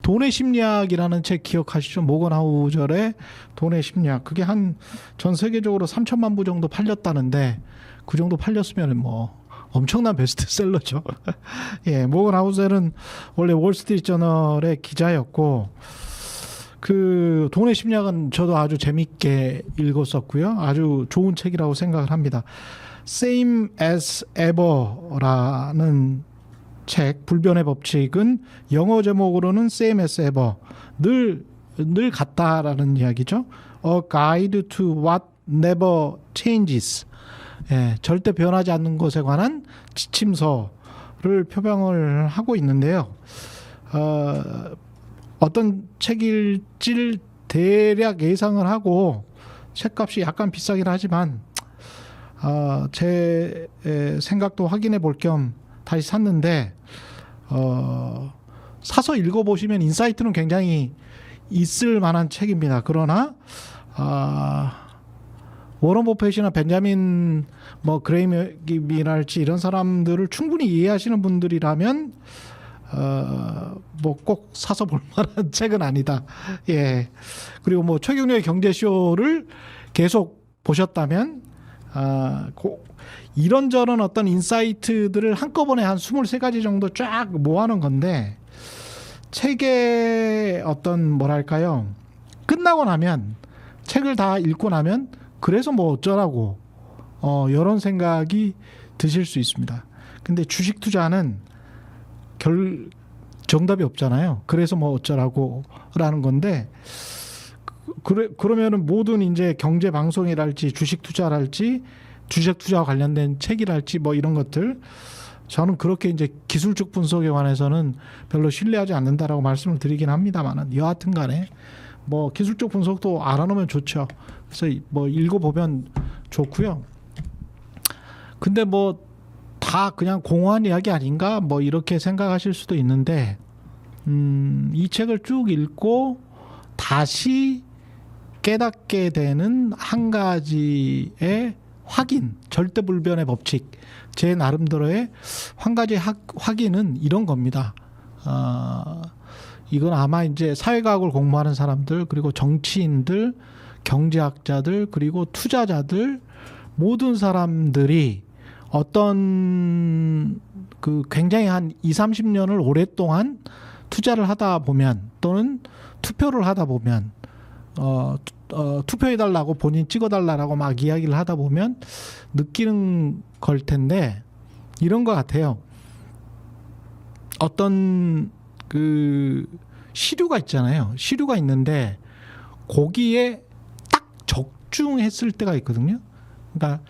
돈의 심리학이라는 책 기억하시죠? 모건 하우절의 돈의 심리학. 그게 한 전 세계적으로 3천만 부 정도 팔렸다는데 그 정도 팔렸으면 뭐 엄청난 베스트셀러죠. 예, 모건 하우젤은 원래 월스트리트저널의 기자였고 그 돈의 심리학은 저도 아주 재밌게 읽었었고요. 아주 좋은 책이라고 생각을 합니다. Same as ever라는 책, 불변의 법칙은 영어 제목으로는 Same as ever, 늘 같다라는 이야기죠. A Guide to What Never Changes. 예, 절대 변하지 않는 것에 관한 지침서를 표방을 하고 있는데요. 어떤 책일지 대략 예상을 하고 책값이 약간 비싸긴 하지만 제 생각도 확인해 볼 겸 다시 샀는데 사서 읽어보시면 인사이트는 굉장히 있을 만한 책입니다. 그러나 워런 버핏이나 벤자민 뭐 그레임이랄지 이런 사람들을 충분히 이해하시는 분들이라면 뭐 꼭 사서 볼 만한 책은 아니다. 예. 그리고 뭐 최경련의 경제쇼를 계속 보셨다면 이런저런 어떤 인사이트들을 한꺼번에 한 23가지 정도 쫙 모아놓은 건데 책의 어떤 뭐랄까요, 끝나고 나면 책을 다 읽고 나면 그래서 뭐 어쩌라고 이런 생각이 드실 수 있습니다. 근데 주식 투자는 정답이 없잖아요. 그래서 뭐 어쩌라고 라는 건데 그러면은 모든 이제 경제 방송이랄지 주식 투자랄지 주식 투자와 관련된 책이랄지 뭐 이런 것들 저는 그렇게 이제 기술적 분석에 관해서는 별로 신뢰하지 않는다라고 말씀을 드리긴 합니다만은 여하튼 간에 뭐 기술적 분석도 알아놓으면 좋죠. 그래서 뭐 읽어보면 좋고요. 근데 뭐 다 그냥 공허한 이야기 아닌가 뭐 이렇게 생각하실 수도 있는데 이 책을 쭉 읽고 다시 깨닫게 되는 한 가지의 확인, 절대불변의 법칙, 제 나름대로의 한 가지 확인은 이런 겁니다. 이건 아마 이제 사회과학을 공부하는 사람들, 그리고 정치인들, 경제학자들, 그리고 투자자들 모든 사람들이 어떤 그 굉장히 한 20-30년을 오랫동안 투자를 하다 보면 또는 투표를 하다 보면 투표해달라고 본인 찍어달라고 막 이야기를 하다 보면 느끼는 걸 텐데 이런 것 같아요. 어떤 그 시류가 있잖아요. 시류가 있는데 거기에 딱 적중했을 때가 있거든요. 그러니까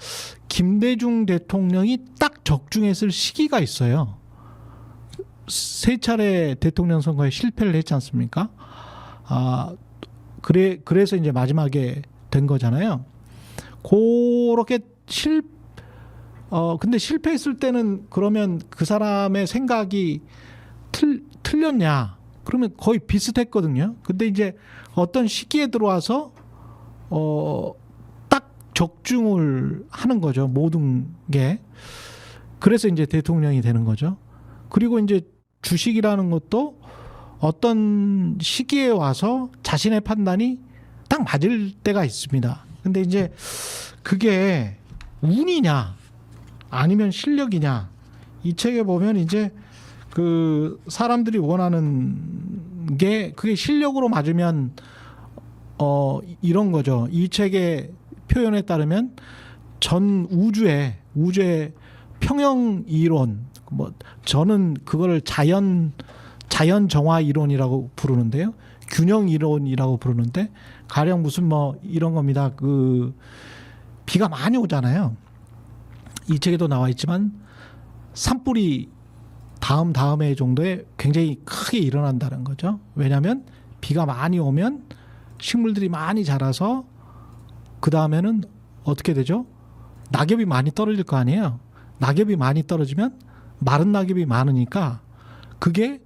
김대중 대통령이 딱 적중했을 시기가 있어요. 3차례 대통령 선거에 실패를 했지 않습니까? 그래서 이제 마지막에 된 거잖아요. 그렇게 근데 실패했을 때는 그러면 그 사람의 생각이 틀렸냐? 그러면 거의 비슷했거든요. 근데 이제 어떤 시기에 들어와서 딱 적중을 하는 거죠. 모든 게. 그래서 이제 대통령이 되는 거죠. 그리고 이제 주식이라는 것도 어떤 시기에 와서 자신의 판단이 딱 맞을 때가 있습니다. 근데 이제 그게 운이냐 아니면 실력이냐, 이 책에 보면 이제 그 사람들이 원하는 게 그게 실력으로 맞으면 이런 거죠. 이 책의 표현에 따르면 전 우주의 평형 이론, 뭐 저는 그거를 자연 정화 이론이라고 부르는데요. 균형 이론이라고 부르는데 가령 무슨 뭐 이런 겁니다. 그 비가 많이 오잖아요. 이 책에도 나와 있지만 산불이 다음 해 정도에 굉장히 크게 일어난다는 거죠. 왜냐하면 비가 많이 오면 식물들이 많이 자라서 그 다음에는 어떻게 되죠? 낙엽이 많이 떨어질 거 아니에요. 낙엽이 많이 떨어지면 마른 낙엽이 많으니까 그게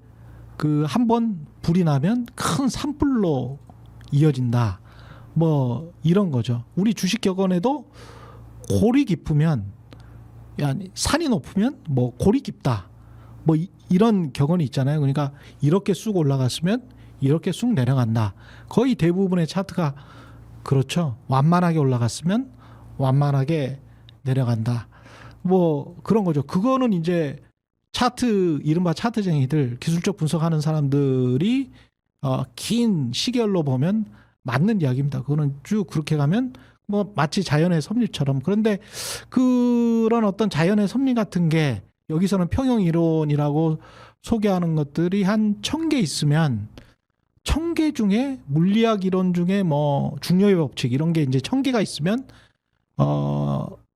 그 한 번 불이 나면 큰 산불로 이어진다. 뭐 이런 거죠. 우리 주식 격언에도 골이 깊으면, 아니 산이 높으면 뭐 골이 깊다. 뭐 이런 격언이 있잖아요. 그러니까 이렇게 쑥 올라갔으면 이렇게 쑥 내려간다. 거의 대부분의 차트가 그렇죠. 완만하게 올라갔으면 완만하게 내려간다. 뭐 그런 거죠. 그거는 이제 차트 이른바 차트쟁이들 기술적 분석하는 사람들이 긴 시계열로 보면 맞는 이야기입니다. 그거는 쭉 그렇게 가면 뭐 마치 자연의 섭리처럼. 그런데 그런 어떤 자연의 섭리 같은 게 여기서는 평형 이론이라고 소개하는 것들이 한 1000개 있으면 1000개 중에 물리학 이론 중에 뭐 중력의 법칙 이런 게 이제 1000개가 있으면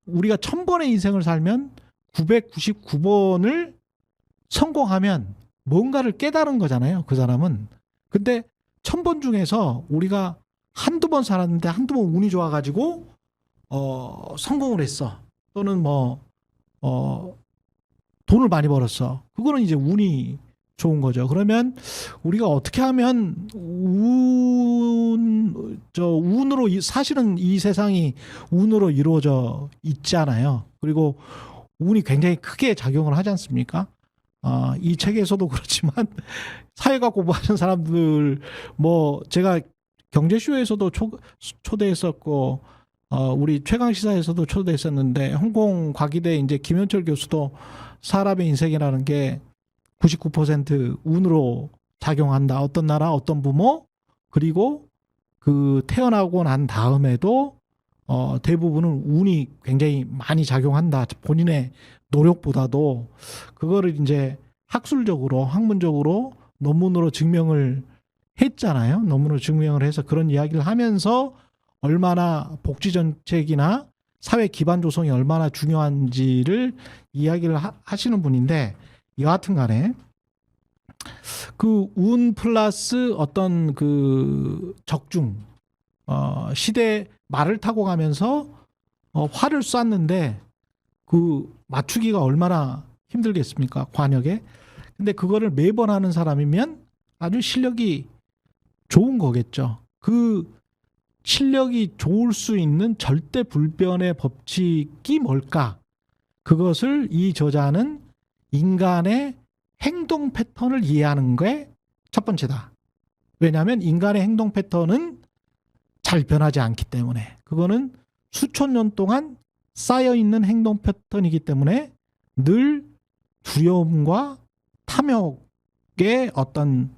우리가 1000번의 인생을 살면 999번을 성공하면 뭔가를 깨달은 거잖아요. 그 사람은. 근데 1000번 중에서 우리가 한두 번 살았는데 한두 번 운이 좋아가지고 성공을 했어. 또는 뭐 돈을 많이 벌었어. 그거는 이제 운이 좋은 거죠. 그러면 우리가 어떻게 하면 운으로 사실은 이 세상이 운으로 이루어져 있잖아요. 그리고 운이 굉장히 크게 작용을 하지 않습니까? 이 책에서도 그렇지만 사회과 공부하는 사람들 뭐 제가 경제쇼에서도 초대했었고 우리 최강 시사에서도 초대했었는데 홍콩 과기대 이제 김현철 교수도 사람의 인생이라는 게 99% 운으로 작용한다. 어떤 나라, 어떤 부모, 그리고 그 태어나고 난 다음에도 대부분은 운이 굉장히 많이 작용한다. 본인의 노력보다도 그거를 이제 학술적으로, 학문적으로 논문으로 증명을 했잖아요. 논문으로 증명을 해서 그런 이야기를 하면서 얼마나 복지 정책이나 사회 기반 조성이 얼마나 중요한지를 이야기를 하시는 분인데 여하튼 간에 그 운 플러스 어떤 그 적중 시대 말을 타고 가면서 활을 쐈는데 그 맞추기가 얼마나 힘들겠습니까? 관역에. 근데 그거를 매번 하는 사람이면 아주 실력이 좋은 거겠죠. 그 실력이 좋을 수 있는 절대 불변의 법칙이 뭘까? 그것을 이 저자는 인간의 행동 패턴을 이해하는 게 첫 번째다. 왜냐하면 인간의 행동 패턴은 잘 변하지 않기 때문에 그거는 수천 년 동안 쌓여있는 행동 패턴이기 때문에 늘 두려움과 탐욕의 어떤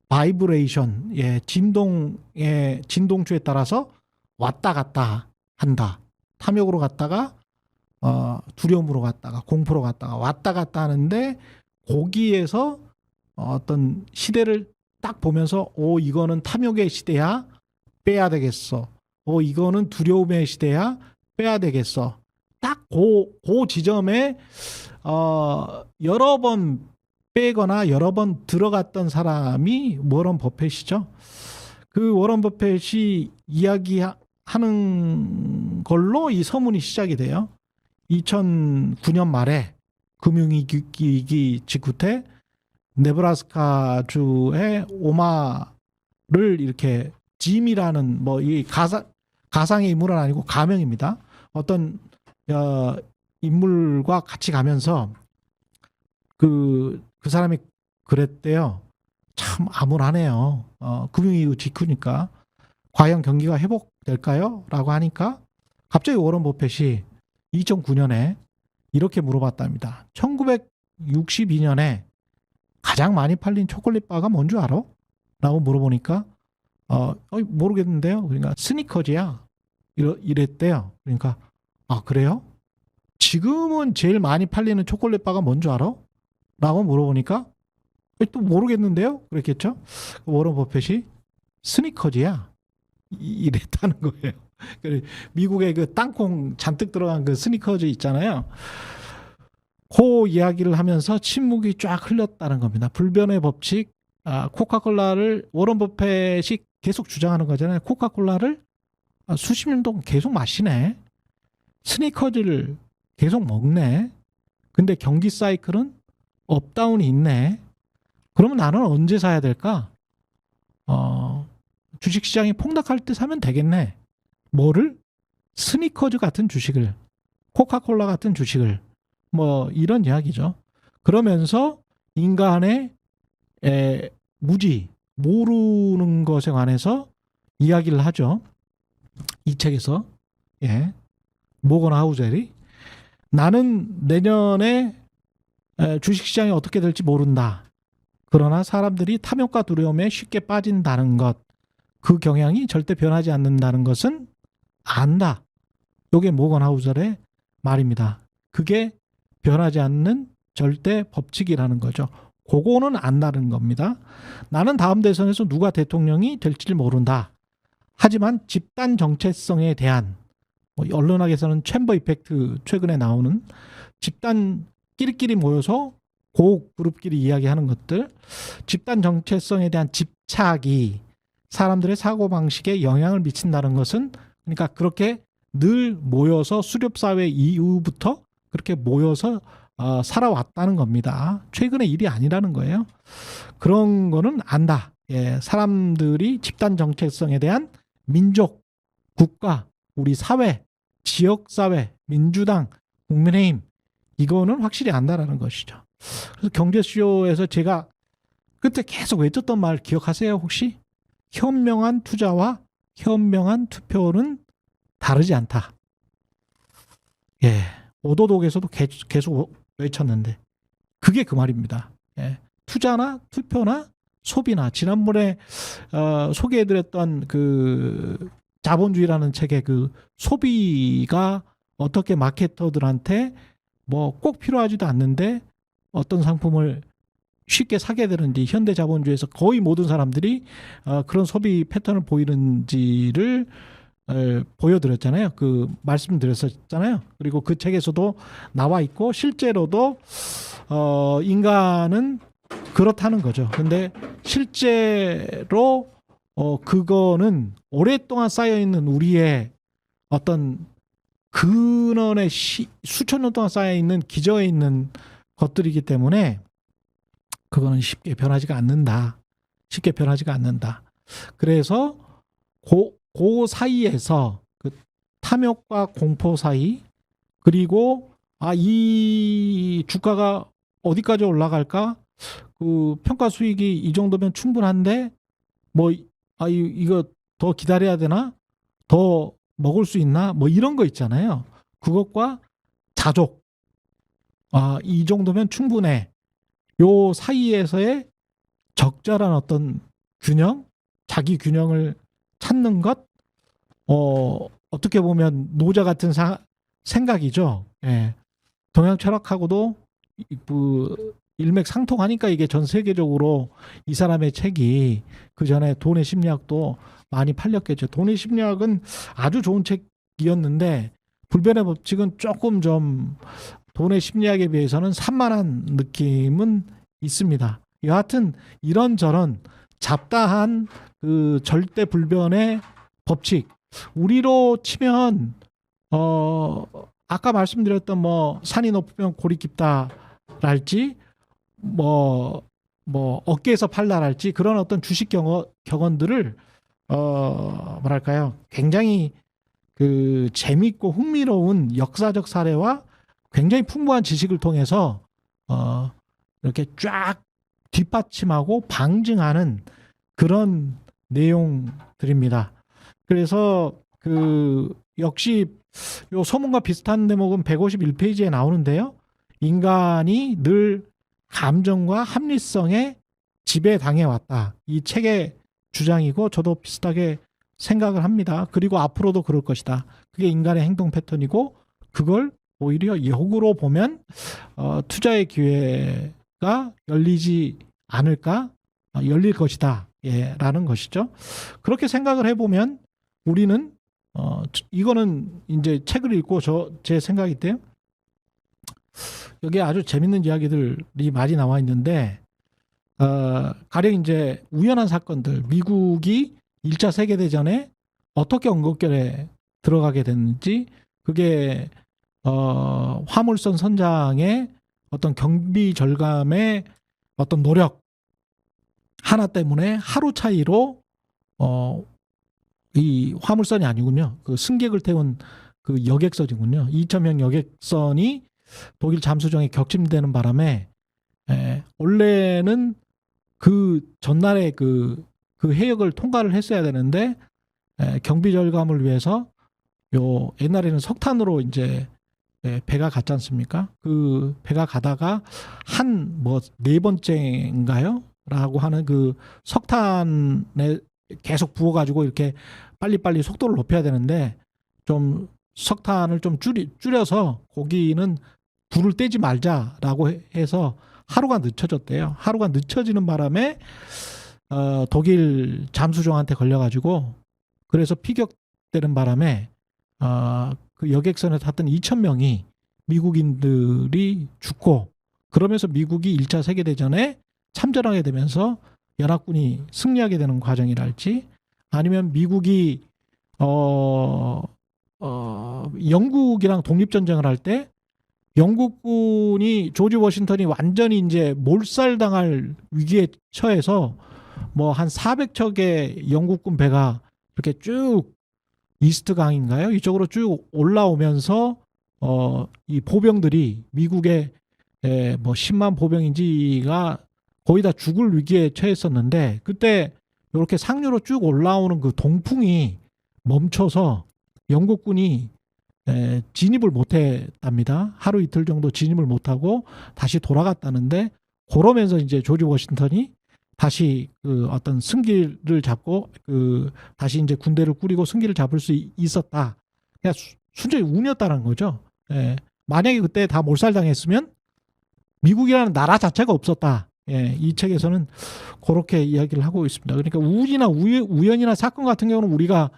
바이브레이션, 진동의 진동추에 따라서 왔다 갔다 한다. 탐욕으로 갔다가 두려움으로 갔다가 공포로 갔다가 왔다 갔다 하는데 거기에서 어떤 시대를 딱 보면서 이거는 탐욕의 시대야 빼야 되겠어. 이거는 두려움의 시대야 빼야 되겠어. 딱 그 지점에 여러 번 빼거나 여러 번 들어갔던 사람이 워런 버핏이죠. 그 워런 버핏이 이야기하는 걸로 이 서문이 시작이 돼요. 2009년 말에 금융위기 직후 때 네브라스카 주의 오마를 이렇게 짐이라는 뭐 이 가상의 인물은 아니고 가명입니다. 어떤 인물과 같이 가면서 그 사람이 그랬대요. 참 암울하네요. 금융위기 직후니까 과연 경기가 회복될까요? 라고 하니까 갑자기 워런 버핏이 2009년에 이렇게 물어봤답니다. 1962년에 가장 많이 팔린 초콜릿바가 뭔 줄 알아? 라고 물어보니까 모르겠는데요. 그러니까 스니커즈야. 이랬대요. 그러니까 그래요? 지금은 제일 많이 팔리는 초콜릿바가 뭔 줄 알아? 라고 물어보니까 또 모르겠는데요. 그랬겠죠. 워런 버핏이 스니커즈야. 이랬다는 거예요. 미국의 그 땅콩 잔뜩 들어간 그 스니커즈 있잖아요. 그 이야기를 하면서 침묵이 쫙 흘렸다는 겁니다. 불변의 법칙. 코카콜라를 워런 버핏이 계속 주장하는 거잖아요. 코카콜라를 수십 년 동안 계속 마시네. 스니커즈를 계속 먹네. 근데 경기 사이클은 업다운이 있네. 그러면 나는 언제 사야 될까? 주식시장이 폭락할 때 사면 되겠네. 뭐를? 스니커즈 같은 주식을, 코카콜라 같은 주식을, 뭐 이런 이야기죠. 그러면서 인간의 무지, 모르는 것에 관해서 이야기를 하죠. 이 책에서. 예. 모건 하우젤이 나는 내년에 주식시장이 어떻게 될지 모른다. 그러나 사람들이 탐욕과 두려움에 쉽게 빠진다는 것, 그 경향이 절대 변하지 않는다는 것은 안다. 이게 모건 하우젤의 말입니다. 그게 변하지 않는 절대 법칙이라는 거죠. 그거는 안다는 겁니다. 나는 다음 대선에서 누가 대통령이 될지 모른다. 하지만 집단 정체성에 대한 언론학에서는 챔버 이펙트 최근에 나오는 집단 끼리끼리 모여서 그룹끼리 이야기하는 것들, 집단 정체성에 대한 집착이 사람들의 사고방식에 영향을 미친다는 것은, 그러니까 그렇게 늘 모여서 수렵사회 이후부터 그렇게 모여서 살아왔다는 겁니다. 최근의 일이 아니라는 거예요. 그런 거는 안다. 예, 사람들이 집단 정체성에 대한 민족, 국가, 우리 사회, 지역사회, 민주당, 국민의힘, 이거는 확실히 안다라는 것이죠. 그래서 경제쇼에서 제가 그때 계속 외쳤던 말 기억하세요, 혹시? 현명한 투자와 현명한 투표는 다르지 않다. 예. 오도독에서도 계속 외쳤는데 그게 그 말입니다. 예. 투자나 투표나 소비나 지난번에 소개해드렸던 그 자본주의라는 책의 그 소비가 어떻게 마케터들한테 뭐 꼭 필요하지도 않는데 어떤 상품을 쉽게 사게 되는지, 현대 자본주의에서 거의 모든 사람들이 그런 소비 패턴을 보이는지를 보여드렸잖아요. 그 말씀드렸었잖아요. 그리고 그 책에서도 나와 있고 실제로도 인간은 그렇다는 거죠. 근데 실제로 그거는 오랫동안 쌓여 있는 우리의 어떤 근원의 수천 년 동안 쌓여 있는 기저에 있는 것들이기 때문에 그거는 쉽게 변하지가 않는다. 쉽게 변하지가 않는다. 그래서 그 사이에서 그 탐욕과 공포 사이, 그리고 이 주가가 어디까지 올라갈까? 그 평가 수익이 이 정도면 충분한데 뭐 이거 더 기다려야 되나? 더 먹을 수 있나? 뭐 이런 거 있잖아요. 그것과 자족. 이 정도면 충분해. 요 사이에서의 적절한 어떤 균형, 자기 균형을 찾는 것, 어떻게 보면 노자 같은 생각이죠. 예. 동양 철학하고도 일맥상통하니까 이게 전 세계적으로 이 사람의 책이, 그 전에 돈의 심리학도 많이 팔렸겠죠. 돈의 심리학은 아주 좋은 책이었는데 불변의 법칙은 조금 좀 돈의 심리학에 비해서는 산만한 느낌은 있습니다. 여하튼 이런저런 잡다한 그 절대 불변의 법칙, 우리로 치면 아까 말씀드렸던 뭐 산이 높으면 골이 깊다랄지 뭐 어깨에서 팔다랄지 그런 어떤 주식 격언들을 뭐랄까요, 굉장히 그 재밌고 흥미로운 역사적 사례와 굉장히 풍부한 지식을 통해서 이렇게 쫙 뒷받침하고 방증하는 그런 내용들입니다. 그래서 그 역시 요 서문과 비슷한 대목은 151페이지에 나오는데요. 인간이 늘 감정과 합리성에 지배당해 왔다. 이 책의 주장이고 저도 비슷하게 생각을 합니다. 그리고 앞으로도 그럴 것이다. 그게 인간의 행동 패턴이고 그걸 오히려 역으로 보면 투자의 기회가 열리지 않을까? 열릴 것이다. 예, 라는 것이죠. 그렇게 생각을 해보면 우리는 이거는 이제 책을 읽고 제 생각인데요. 여기에 아주 재밌는 이야기들이 많이 나와 있는데 가령 이제 우연한 사건들, 미국이 1차 세계대전에 어떻게 언급결에 들어가게 됐는지, 그게 화물선 선장의 어떤 경비 절감의 어떤 노력 하나 때문에 하루 차이로 이 화물선이 아니군요. 그 승객을 태운 그 여객선이군요. 2,000명 여객선이 독일 잠수정에 격침되는 바람에 원래는 그 전날에 그 해역을 통과를 했어야 되는데 경비 절감을 위해서 요 옛날에는 석탄으로 이제 배가 갔지 않습니까? 그 배가 가다가 한 뭐 네 번째인가요? 라고 하는 그 석탄에 계속 부어가지고 이렇게 빨리빨리 속도를 높여야 되는데 좀 석탄을 좀 줄여서 거기는 불을 떼지 말자라고 해서 하루가 늦춰졌대요. 하루가 늦춰지는 바람에 독일 잠수정한테 걸려가지고 그래서 피격되는 바람에 그 여객선에 탔던 2,000명이 미국인들이 죽고 그러면서 미국이 1차 세계대전에 참전하게 되면서 연합군이 승리하게 되는 과정이랄지 아니면 미국이 영국이랑 독립전쟁을 할 때 영국군이 조지 워싱턴이 완전히 이제 몰살당할 위기에 처해서 뭐 한 400척의 영국군 배가 이렇게 쭉 이스트 강인가요? 이쪽으로 쭉 올라오면서 이 보병들이 미국의 뭐 10만 보병인지가 거의 다 죽을 위기에 처했었는데 그때 이렇게 상류로 쭉 올라오는 그 동풍이 멈춰서 영국군이 진입을 못했답니다. 하루 이틀 정도 진입을 못하고 다시 돌아갔다는데 그러면서 이제 조지 워싱턴이 다시 그 어떤 승기를 잡고 그 다시 이제 군대를 꾸리고 승기를 잡을 수 있었다. 그냥 순전히 운이었다는 거죠. 만약에 그때 다 몰살당했으면 미국이라는 나라 자체가 없었다. 이 책에서는 그렇게 이야기를 하고 있습니다. 그러니까 운이나 우연이나 사건 같은 경우는 우리가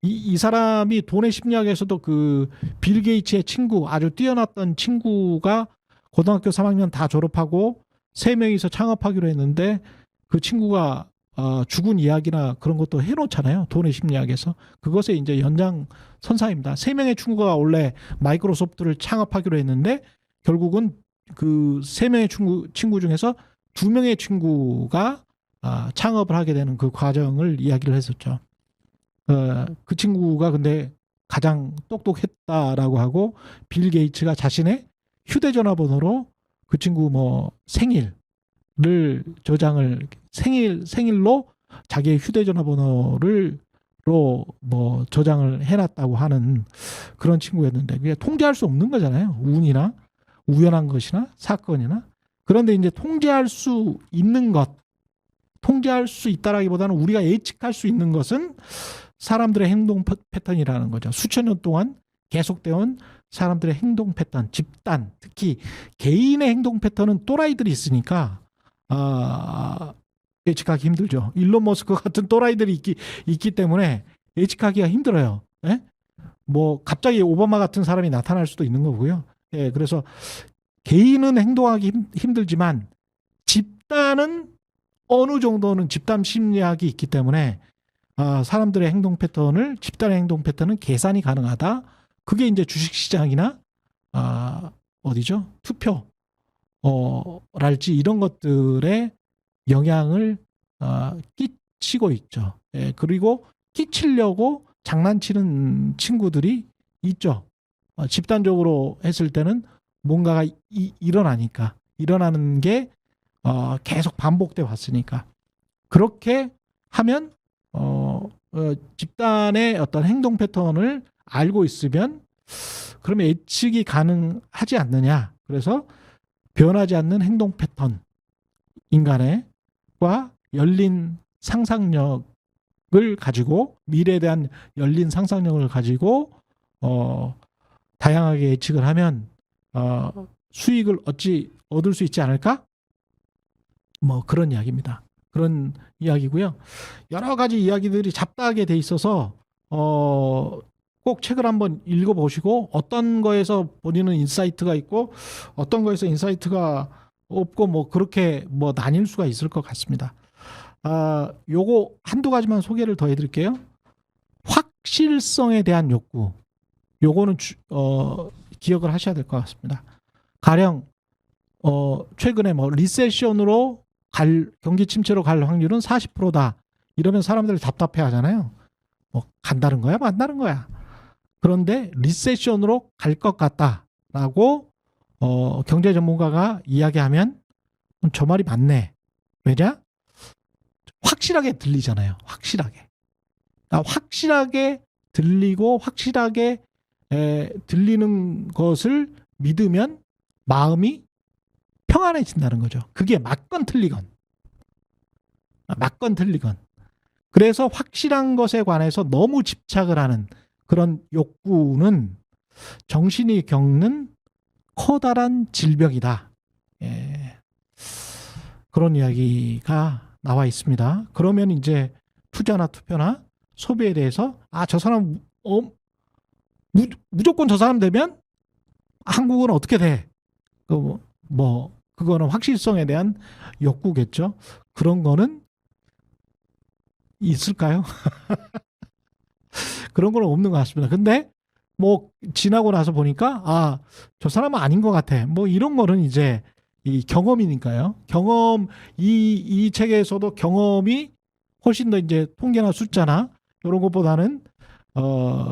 이 사람이 돈의 심리학에서도 그 빌 게이츠의 친구 아주 뛰어났던 친구가 고등학교 3학년 다 졸업하고 3명이서 창업하기로 했는데 그 친구가 죽은 이야기나 그런 것도 해놓잖아요. 돈의 심리학에서. 그것의 이제 연장선상입니다. 3명의 친구가 원래 마이크로소프트를 창업하기로 했는데 결국은 그 3명의 친구 중에서 2명의 친구가 창업을 하게 되는 그 과정을 이야기를 했었죠. 그 친구가 근데 가장 똑똑했다라고 하고 빌 게이츠가 자신의 휴대전화 번호로 그 친구 뭐 생일을 저장을 생일로 자기의 휴대전화 번호를 뭐 저장을 해놨다고 하는 그런 친구였는데 그게 통제할 수 없는 거잖아요. 운이나 우연한 것이나 사건이나. 그런데 이제 통제할 수 있는 것, 통제할 수 있다라기보다는 우리가 예측할 수 있는 것은 사람들의 행동 패턴이라는 거죠. 수천 년 동안 계속되어 사람들의 행동 패턴, 집단, 특히 개인의 행동 패턴은 또라이들이 있으니까 예측하기 힘들죠. 일론 머스크 같은 또라이들이 있기 때문에 예측하기가 힘들어요. 뭐 갑자기 오바마 같은 사람이 나타날 수도 있는 거고요. 그래서 개인은 행동하기 힘들지만 집단은 어느 정도는 집단 심리학이 있기 때문에 사람들의 행동 패턴을 집단의 행동 패턴은 계산이 가능하다. 그게 이제 주식시장이나 어디죠? 투표 랄지 이런 것들에 영향을 끼치고 있죠. 그리고 끼치려고 장난치는 친구들이 있죠. 집단적으로 했을 때는 뭔가가 일어나니까 일어나는 게 계속 반복돼 왔으니까 그렇게 하면 집단의 어떤 행동 패턴을 알고 있으면 그러면 예측이 가능하지 않느냐. 그래서 변하지 않는 행동 패턴 인간과 열린 상상력을 가지고 미래에 대한 열린 상상력을 가지고 다양하게 예측을 하면 수익을 얻을 수 있지 않을까? 뭐 그런 이야기입니다. 그런 이야기고요. 여러 가지 이야기들이 잡다하게 돼 있어서 꼭 책을 한번 읽어보시고 어떤 거에서 본인은 인사이트가 있고 어떤 거에서 인사이트가 없고 뭐 그렇게 뭐 나뉠 수가 있을 것 같습니다. 요거 한두 가지만 소개를 더 해드릴게요. 확실성에 대한 욕구. 요거는 기억을 하셔야 될 것 같습니다. 가령 최근에 뭐 리세션으로 경기 침체로 갈 확률은 40%다. 이러면 사람들 답답해 하잖아요. 뭐 간다는 거야, 만다는 거야. 그런데 리세션으로 갈 것 같다라고 경제 전문가가 이야기하면 저 말이 맞네. 왜냐? 확실하게 들리잖아요. 확실하게. 확실하게 들리고 확실하게 들리는 것을 믿으면 마음이 평안해진다는 거죠. 그게 맞건 틀리건. 맞건 틀리건. 그래서 확실한 것에 관해서 너무 집착을 하는 그런 욕구는 정신이 겪는 커다란 질병이다. 예. 그런 이야기가 나와 있습니다. 그러면 이제 투자나 투표나 소비에 대해서 저 사람 무조건 저 사람 되면 한국은 어떻게 돼? 그거는 확실성에 대한 욕구겠죠. 그런 거는 있을까요? 그런 건 없는 것 같습니다. 근데 지나고 나서 보니까 저 사람은 아닌 것 같아. 이런 거는 이제 이 경험이니까요. 이 책에서도 경험이 훨씬 더 이제 통계나 숫자나 이런 것보다는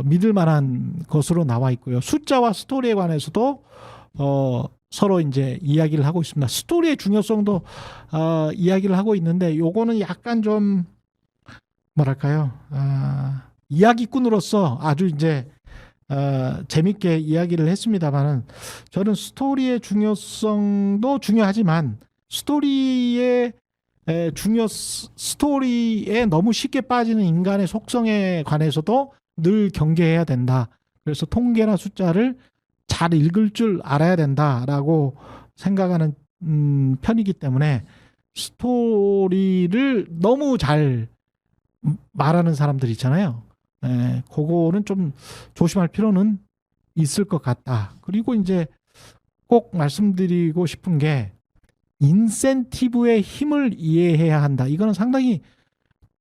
믿을 만한 것으로 나와 있고요. 숫자와 스토리에 관해서도 서로 이제 이야기를 하고 있습니다. 스토리의 중요성도 이야기를 하고 있는데 요거는 약간 좀 뭐랄까요? 이야기꾼으로서 아주 이제 재밌게 이야기를 했습니다만은 저는 스토리의 중요성도 중요하지만 스토리에 너무 쉽게 빠지는 인간의 속성에 관해서도 늘 경계해야 된다. 그래서 통계나 숫자를 잘 읽을 줄 알아야 된다라고 생각하는 편이기 때문에 스토리를 너무 잘 말하는 사람들 있잖아요. 그거는 좀 조심할 필요는 있을 것 같다. 그리고 이제 꼭 말씀드리고 싶은 게 인센티브의 힘을 이해해야 한다. 이거는 상당히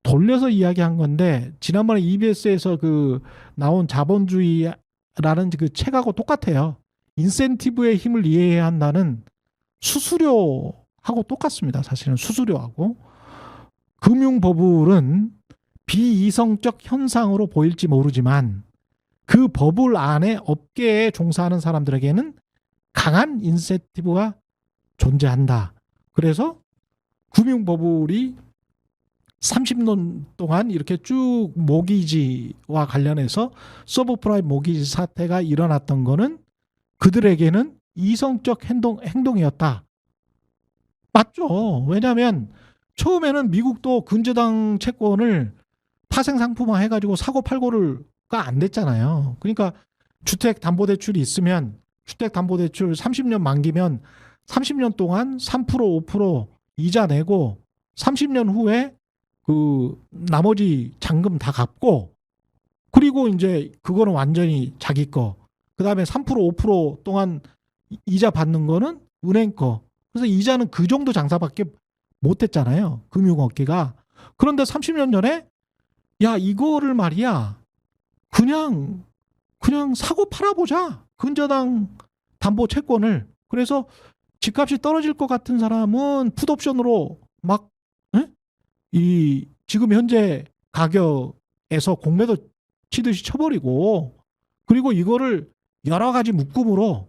돌려서 이야기한 건데 지난번에 EBS에서 나온 자본주의라는 그 책하고 똑같아요. 인센티브의 힘을 이해해야 한다는 수수료하고 똑같습니다. 사실은 수수료하고 금융버블은 비이성적 현상으로 보일지 모르지만 그 버블 안에 업계에 종사하는 사람들에게는 강한 인센티브가 존재한다. 그래서 금융버블이 30년 동안 이렇게 쭉 모기지와 관련해서 서브프라임 모기지 사태가 일어났던 거는 그들에게는 이성적 행동이었다. 맞죠. 왜냐하면 처음에는 미국도 근저당 채권을 파생상품화 해가지고 사고팔고가 안 됐잖아요. 그러니까 주택담보대출이 있으면 주택담보대출 30년 만기면 30년 동안 3% 5% 이자 내고 30년 후에 나머지 잔금 다 갚고 그리고 이제 그거는 완전히 자기 거. 그다음에 3% 5% 동안 이자 받는 거는 은행 거. 그래서 이자는 그 정도 장사밖에 못 했잖아요. 금융업계가. 그런데 30년 전에 이거를 말이야. 그냥 사고 팔아보자. 근저당 담보 채권을. 그래서 집값이 떨어질 것 같은 사람은 풋옵션으로 막 지금 현재 가격에서 공매도 치듯이 쳐버리고 그리고 이거를 여러 가지 묶음으로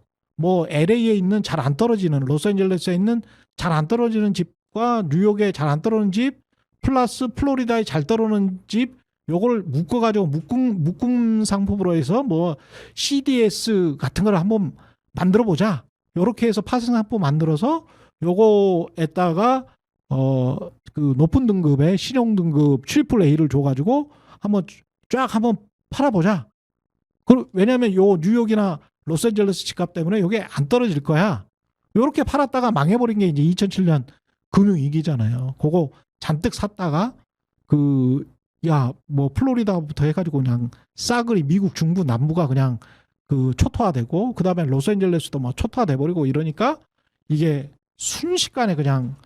LA에 있는 잘 안 떨어지는 로스앤젤레스에 있는 잘 안 떨어지는 집과 뉴욕에 잘 안 떨어지는 집 플러스 플로리다에 잘 떨어지는 집 요걸 묶어가지고 묶음 상품으로 해서 CDS 같은 걸 한번 만들어 보자. 요렇게 해서 파생 상품 만들어서 요거에다가 그 높은 등급의 신용 등급 트리플 A를 줘가지고 한번 팔아보자. 왜냐하면 요 뉴욕이나 로스앤젤레스 집값 때문에 요게 안 떨어질 거야. 요렇게 팔았다가 망해버린 게 이제 2007년 금융위기잖아요. 그거 잔뜩 샀다가 플로리다부터 해가지고 그냥 싸그리 미국 중부 남부가 그냥 초토화되고 그 다음에 로스앤젤레스도 초토화돼 버리고 이러니까 이게 순식간에 그냥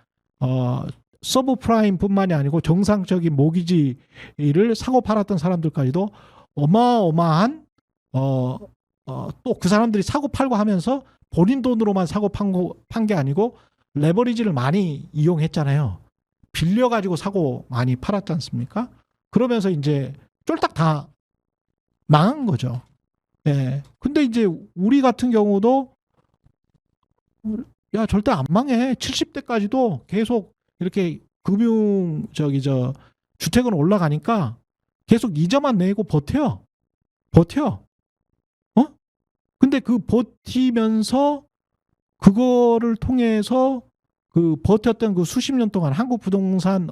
서브프라임뿐만이 아니고 정상적인 모기지를 사고 팔았던 사람들까지도 어마어마한 또 그 사람들이 사고 팔고 하면서 본인 돈으로만 사고 판 게 아니고 레버리지를 많이 이용했잖아요. 빌려가지고 사고 많이 팔았지 않습니까? 그러면서 이제 쫄딱 다 망한 거죠. 예. 근데 이제 우리 같은 경우도 절대 안 망해. 70대까지도 계속 이렇게 금융 주택은 올라가니까 계속 이자만 내고 버텨. 어? 근데 그 버티면서 그거를 통해서 그 버텼던 그 수십 년 동안 한국 부동산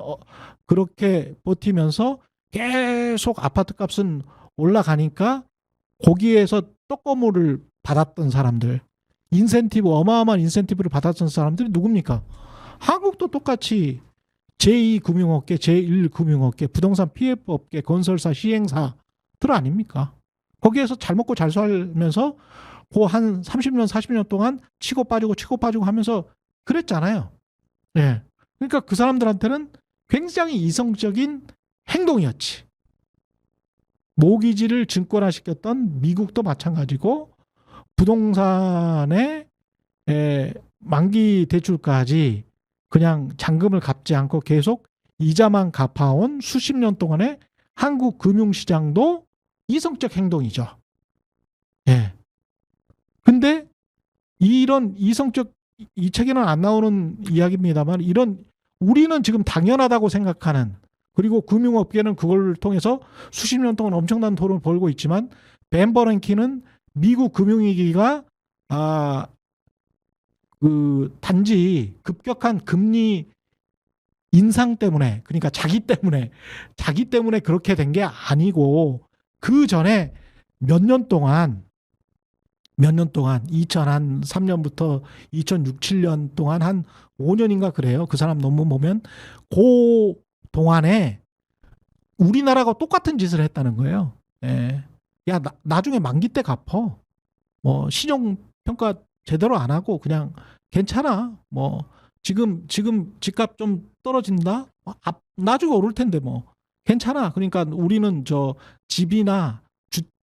그렇게 버티면서 계속 아파트 값은 올라가니까 거기에서 떡고물을 받았던 사람들, 어마어마한 인센티브를 받았던 사람들이 누굽니까? 한국도 똑같이 제2금융업계, 제1금융업계, 부동산 PF업계, 건설사, 시행사들 아닙니까? 거기에서 잘 먹고 잘 살면서 그 한 30년, 40년 동안 치고 빠지고 하면서 그랬잖아요. 예. 그러니까 그 사람들한테는 굉장히 이성적인 행동이었지. 모기지를 증권화시켰던 미국도 마찬가지고 부동산의 만기 대출까지 그냥 잔금을 갚지 않고 계속 이자만 갚아온 수십 년 동안의 한국 금융시장도 이성적 행동이죠. 예. 근데 이런 이성적, 이 책에는 안 나오는 이야기입니다만, 이런 우리는 지금 당연하다고 생각하는, 그리고 금융업계는 그걸 통해서 수십 년 동안 엄청난 돈을 벌고 있지만, 벤 버냉키는 미국 금융위기가 단지 급격한 금리 인상 때문에, 그러니까 자기 때문에 그렇게 된 게 아니고, 그 전에 몇 년 동안 2003년부터 2006, 7년 동안 한 5년인가 그래요. 그 사람 논문 보면 그 동안에 우리나라가 똑같은 짓을 했다는 거예요. 예. 야, 나중에 만기 때 갚어. 뭐 신용 평가 제대로 안 하고 그냥 괜찮아. 뭐 지금 집값 좀 떨어진다. 나중에 오를 텐데 뭐 괜찮아. 그러니까 우리는 집이나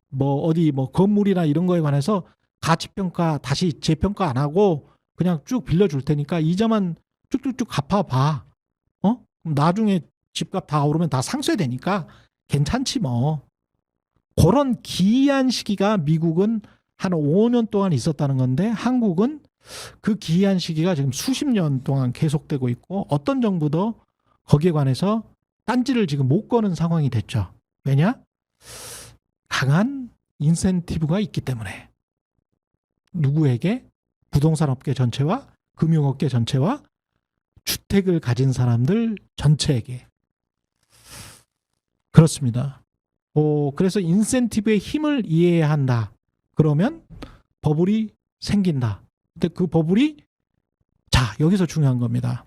뭐 어디 뭐 건물이나 이런 거에 관해서 가치 평가 다시 재평가 안 하고 그냥 쭉 빌려줄 테니까 이자만 쭉쭉쭉 갚아봐. 그럼 나중에 집값 다 오르면 다 상쇄되니까 괜찮지 뭐. 그런 기이한 시기가 미국은 한 5년 동안 있었다는 건데 한국은 그 기이한 시기가 지금 수십 년 동안 계속되고 있고 어떤 정부도 거기에 관해서 딴지를 지금 못 거는 상황이 됐죠. 왜냐? 강한 인센티브가 있기 때문에. 누구에게? 부동산 업계 전체와 금융업계 전체와 주택을 가진 사람들 전체에게. 그렇습니다. 그래서 인센티브의 힘을 이해해야 한다. 그러면 버블이 생긴다. 근데 그 버블이, 자, 여기서 중요한 겁니다.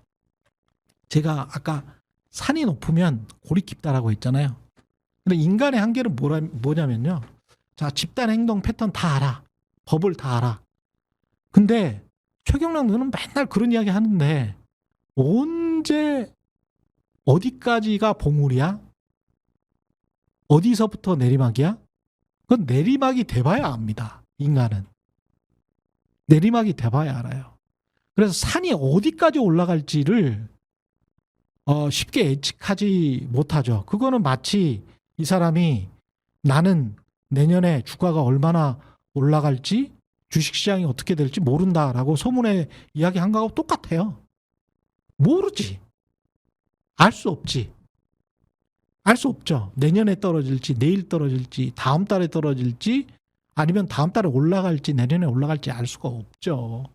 제가 아까 산이 높으면 골이 깊다라고 했잖아요. 근데 인간의 한계는 뭐냐면요. 자, 집단 행동 패턴 다 알아. 법을 다 알아. 근데 최경락 너는 맨날 그런 이야기 하는데 언제 어디까지가 봉우리야? 어디서부터 내리막이야? 그건 내리막이 돼봐야 압니다. 인간은. 내리막이 돼봐야 알아요. 그래서 산이 어디까지 올라갈지를 쉽게 예측하지 못하죠. 그거는 마치 이 사람이 나는 내년에 주가가 얼마나 올라갈지 주식시장이 어떻게 될지 모른다라고 소문에 이야기한 거하고 똑같아요. 모르지. 알 수 없지. 알 수 없죠. 내년에 떨어질지 내일 떨어질지 다음 달에 떨어질지 아니면 다음 달에 올라갈지 내년에 올라갈지 알 수가 없죠.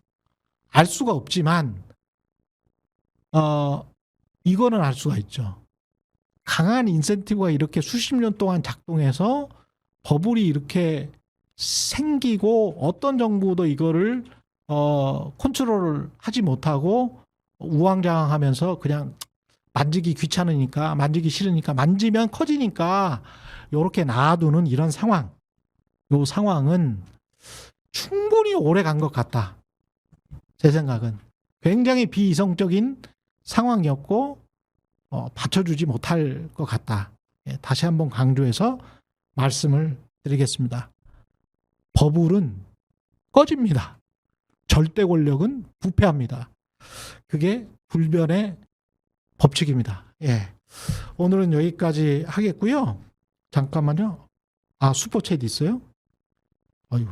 알 수가 없지만 이거는 알 수가 있죠. 강한 인센티브가 이렇게 수십 년 동안 작동해서 버블이 이렇게 생기고 어떤 정부도 이거를 컨트롤을 하지 못하고 우왕좌왕하면서 그냥 만지기 귀찮으니까 만지기 싫으니까 만지면 커지니까 이렇게 놔두는 이런 상황. 이 상황은 충분히 오래 간 것 같다. 제 생각은 굉장히 비이성적인 상황이었고 받쳐주지 못할 것 같다. 다시 한번 강조해서 말씀을 드리겠습니다. 버블은 꺼집니다. 절대 권력은 부패합니다. 그게 불변의 법칙입니다. 예. 오늘은 여기까지 하겠고요. 잠깐만요. 슈퍼챗 있어요? 아유.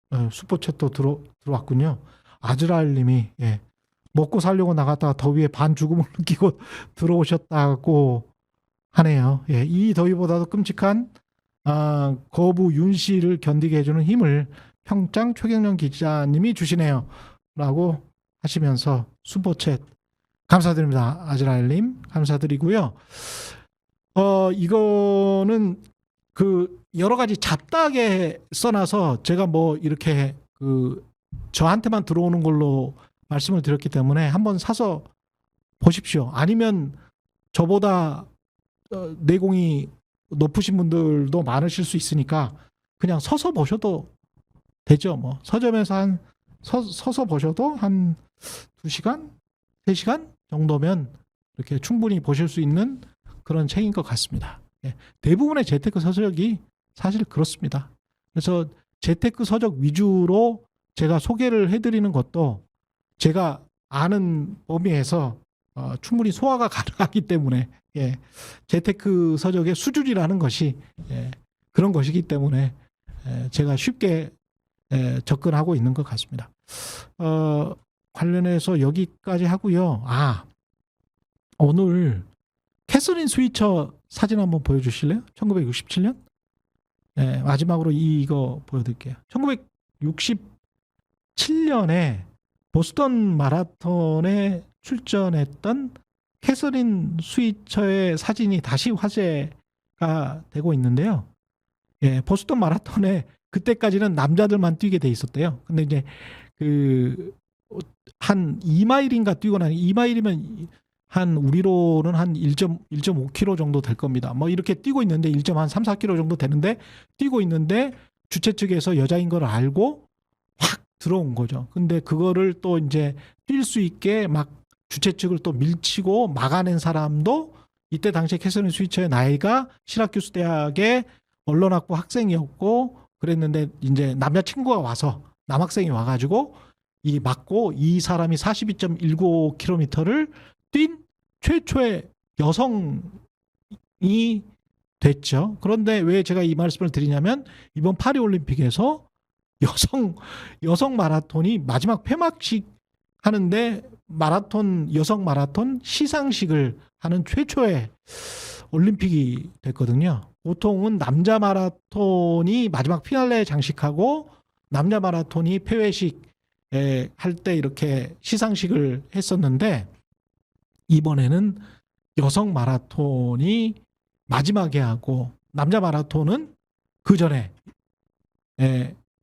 슈퍼챗도 들어왔군요. 아즈라엘 님이, 예. 먹고 살려고 나갔다가 더위에 반 죽음을 느끼고 들어오셨다고 하네요. 예, 이 더위보다도 끔찍한 거부 윤 씨를 견디게 해주는 힘을 평장 최경련 기자님이 주시네요. 라고 하시면서 슈퍼챗 감사드립니다. 아즈라엘님 감사드리고요. 이거는 그 여러 가지 잡다하게 써놔서 제가 뭐 이렇게 그 저한테만 들어오는 걸로 말씀을 드렸기 때문에 한번 사서 보십시오. 아니면 저보다 내공이 높으신 분들도 많으실 수 있으니까 그냥 서서 보셔도 되죠. 뭐 서점에서 서서 보셔도 한 2시간, 3시간 정도면 이렇게 충분히 보실 수 있는 그런 책인 것 같습니다. 예, 대부분의 재테크 서적이 사실 그렇습니다. 그래서 재테크 서적 위주로 제가 소개를 해드리는 것도 제가 아는 범위에서 충분히 소화가 가능하기 때문에 예, 재테크 서적의 수준이라는 것이 그런 것이기 때문에 제가 쉽게 접근하고 있는 것 같습니다. 관련해서 여기까지 하고요. 오늘 캐서린 스위처 사진 한번 보여주실래요? 1967년? 마지막으로 이거 보여드릴게요. 1967년에 보스턴 마라톤에 출전했던 캐서린 스위처의 사진이 다시 화제가 되고 있는데요. 예, 보스턴 마라톤에 그때까지는 남자들만 뛰게 돼 있었대요. 근데 이제 그 한 2마일인가 뛰고 나니 2마일이면 한 우리로는 한 1.5km 정도 될 겁니다. 뭐 이렇게 뛰고 있는데 1.3, 4km 정도 되는데 뛰고 있는데 주최 측에서 여자인 걸 알고 확 들어온 거죠. 근데 그거를 또 이제 뛸 수 있게 막 주최 측을 또 밀치고 막아낸 사람도 이때 당시에 캐서린 스위처의 나이가 시라큐스 대학의 언론학부 학생이었고 그랬는데 이제 남자친구가 와서 남학생이 와가지고 이 맞고 이 사람이 42.19km를 뛴 최초의 여성이 됐죠. 그런데 왜 제가 이 말씀을 드리냐면 이번 파리올림픽에서 여성 마라톤이 마지막 폐막식 하는데 여성 마라톤 시상식을 하는 최초의 올림픽이 됐거든요. 보통은 남자 마라톤이 마지막 피날레 장식하고 남자 마라톤이 폐회식 할 때 이렇게 시상식을 했었는데 이번에는 여성 마라톤이 마지막에 하고 남자 마라톤은 그 전에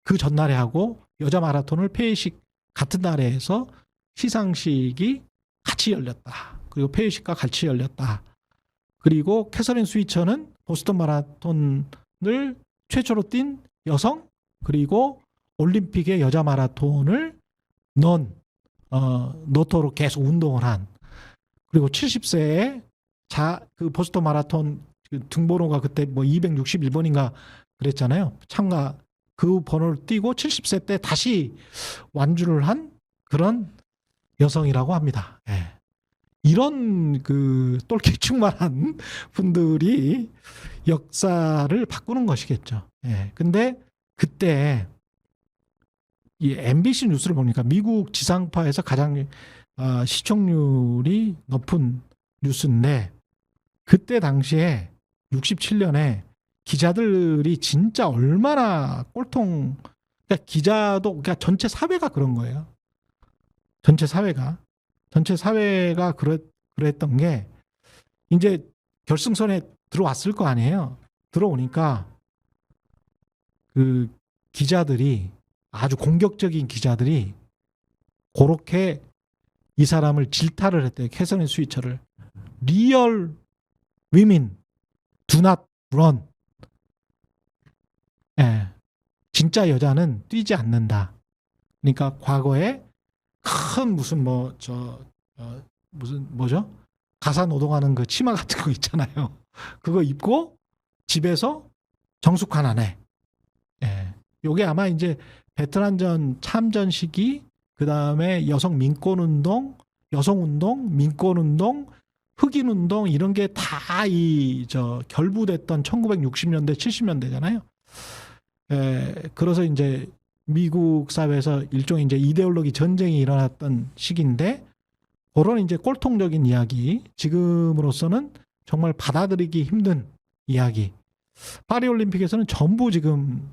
그 전날에 하고 여자 마라톤을 폐회식 같은 날에 해서 시상식이 같이 열렸다. 그리고 폐회식과 같이 열렸다. 그리고 캐서린 스위처는 보스턴 마라톤을 최초로 뛴 여성 그리고 올림픽의 여자 마라톤을 넣도록 계속 운동을 한 그리고 70세에 그 보스턴 마라톤 등번호가 그때 뭐 261번인가 그랬잖아요. 참가 그 번호를 띄고 70세 때 다시 완주를 한 그런 여성이라고 합니다. 예. 이런 그 똘끼 충만한 분들이 역사를 바꾸는 것이겠죠. 예. 근데 그때 이 MBC 뉴스를 보니까 미국 지상파에서 가장 시청률이 높은 뉴스인데 그때 당시에 67년에 기자들이 진짜 얼마나 그러니까 기자도 그러니까 전체 사회가 그런 거예요. 전체 사회가 그랬던 게 이제 결승선에 들어왔을 거 아니에요. 들어오니까 그 기자들이 아주 공격적인 기자들이 그렇게 이 사람을 질타를 했대요. 캐서린 스위처를. Real women do not run. 예, 진짜 여자는 뛰지 않는다. 그러니까 과거에 큰 무슨 무슨 뭐죠? 가사 노동하는 그 치마 같은 거 있잖아요. 그거 입고 집에서 정숙한 아내. 예, 요게 아마 이제 베트남전 참전 시기 그 다음에 여성 민권운동, 여성운동, 민권운동, 흑인운동 이런 게 다 결부됐던 1960년대, 70년대잖아요. 그래서 이제 미국 사회에서 일종의 이제 이데올로기 전쟁이 일어났던 시기인데 그런 이제 꼴통적인 이야기, 지금으로서는 정말 받아들이기 힘든 이야기. 파리올림픽에서는 전부 지금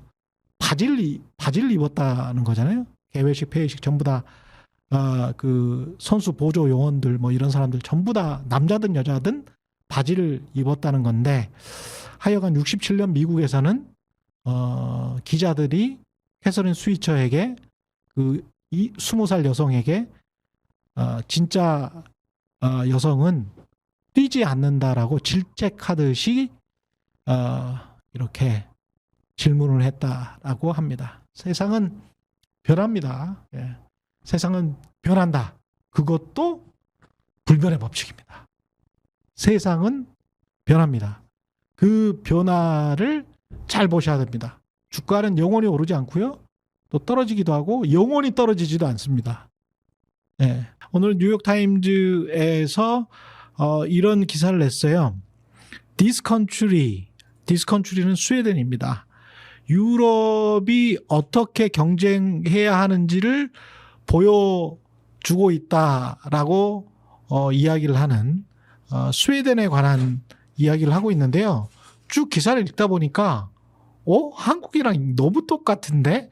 바지를 입었다는 거잖아요. 개회식, 폐회식 전부 다 그 선수 보조 요원들 뭐 이런 사람들 전부 다 남자든 여자든 바지를 입었다는 건데, 하여간 67년 미국에서는 기자들이 캐서린 스위처에게, 그 20살 여성에게 진짜 여성은 뛰지 않는다라고 질책하듯이 이렇게 질문을 했다라고 합니다. 세상은 변합니다. 예. 세상은 변한다. 그것도 불변의 법칙입니다. 세상은 변합니다. 그 변화를 잘 보셔야 됩니다. 주가는 영원히 오르지 않고요. 또 떨어지기도 하고 영원히 떨어지지도 않습니다. 예. 오늘 뉴욕타임즈에서 이런 기사를 냈어요. This country는 스웨덴입니다. 유럽이 어떻게 경쟁해야 하는지를 보여주고 있다라고 이야기를 하는 스웨덴에 관한 이야기를 하고 있는데요. 쭉 기사를 읽다 보니까 한국이랑 너무 똑같은데?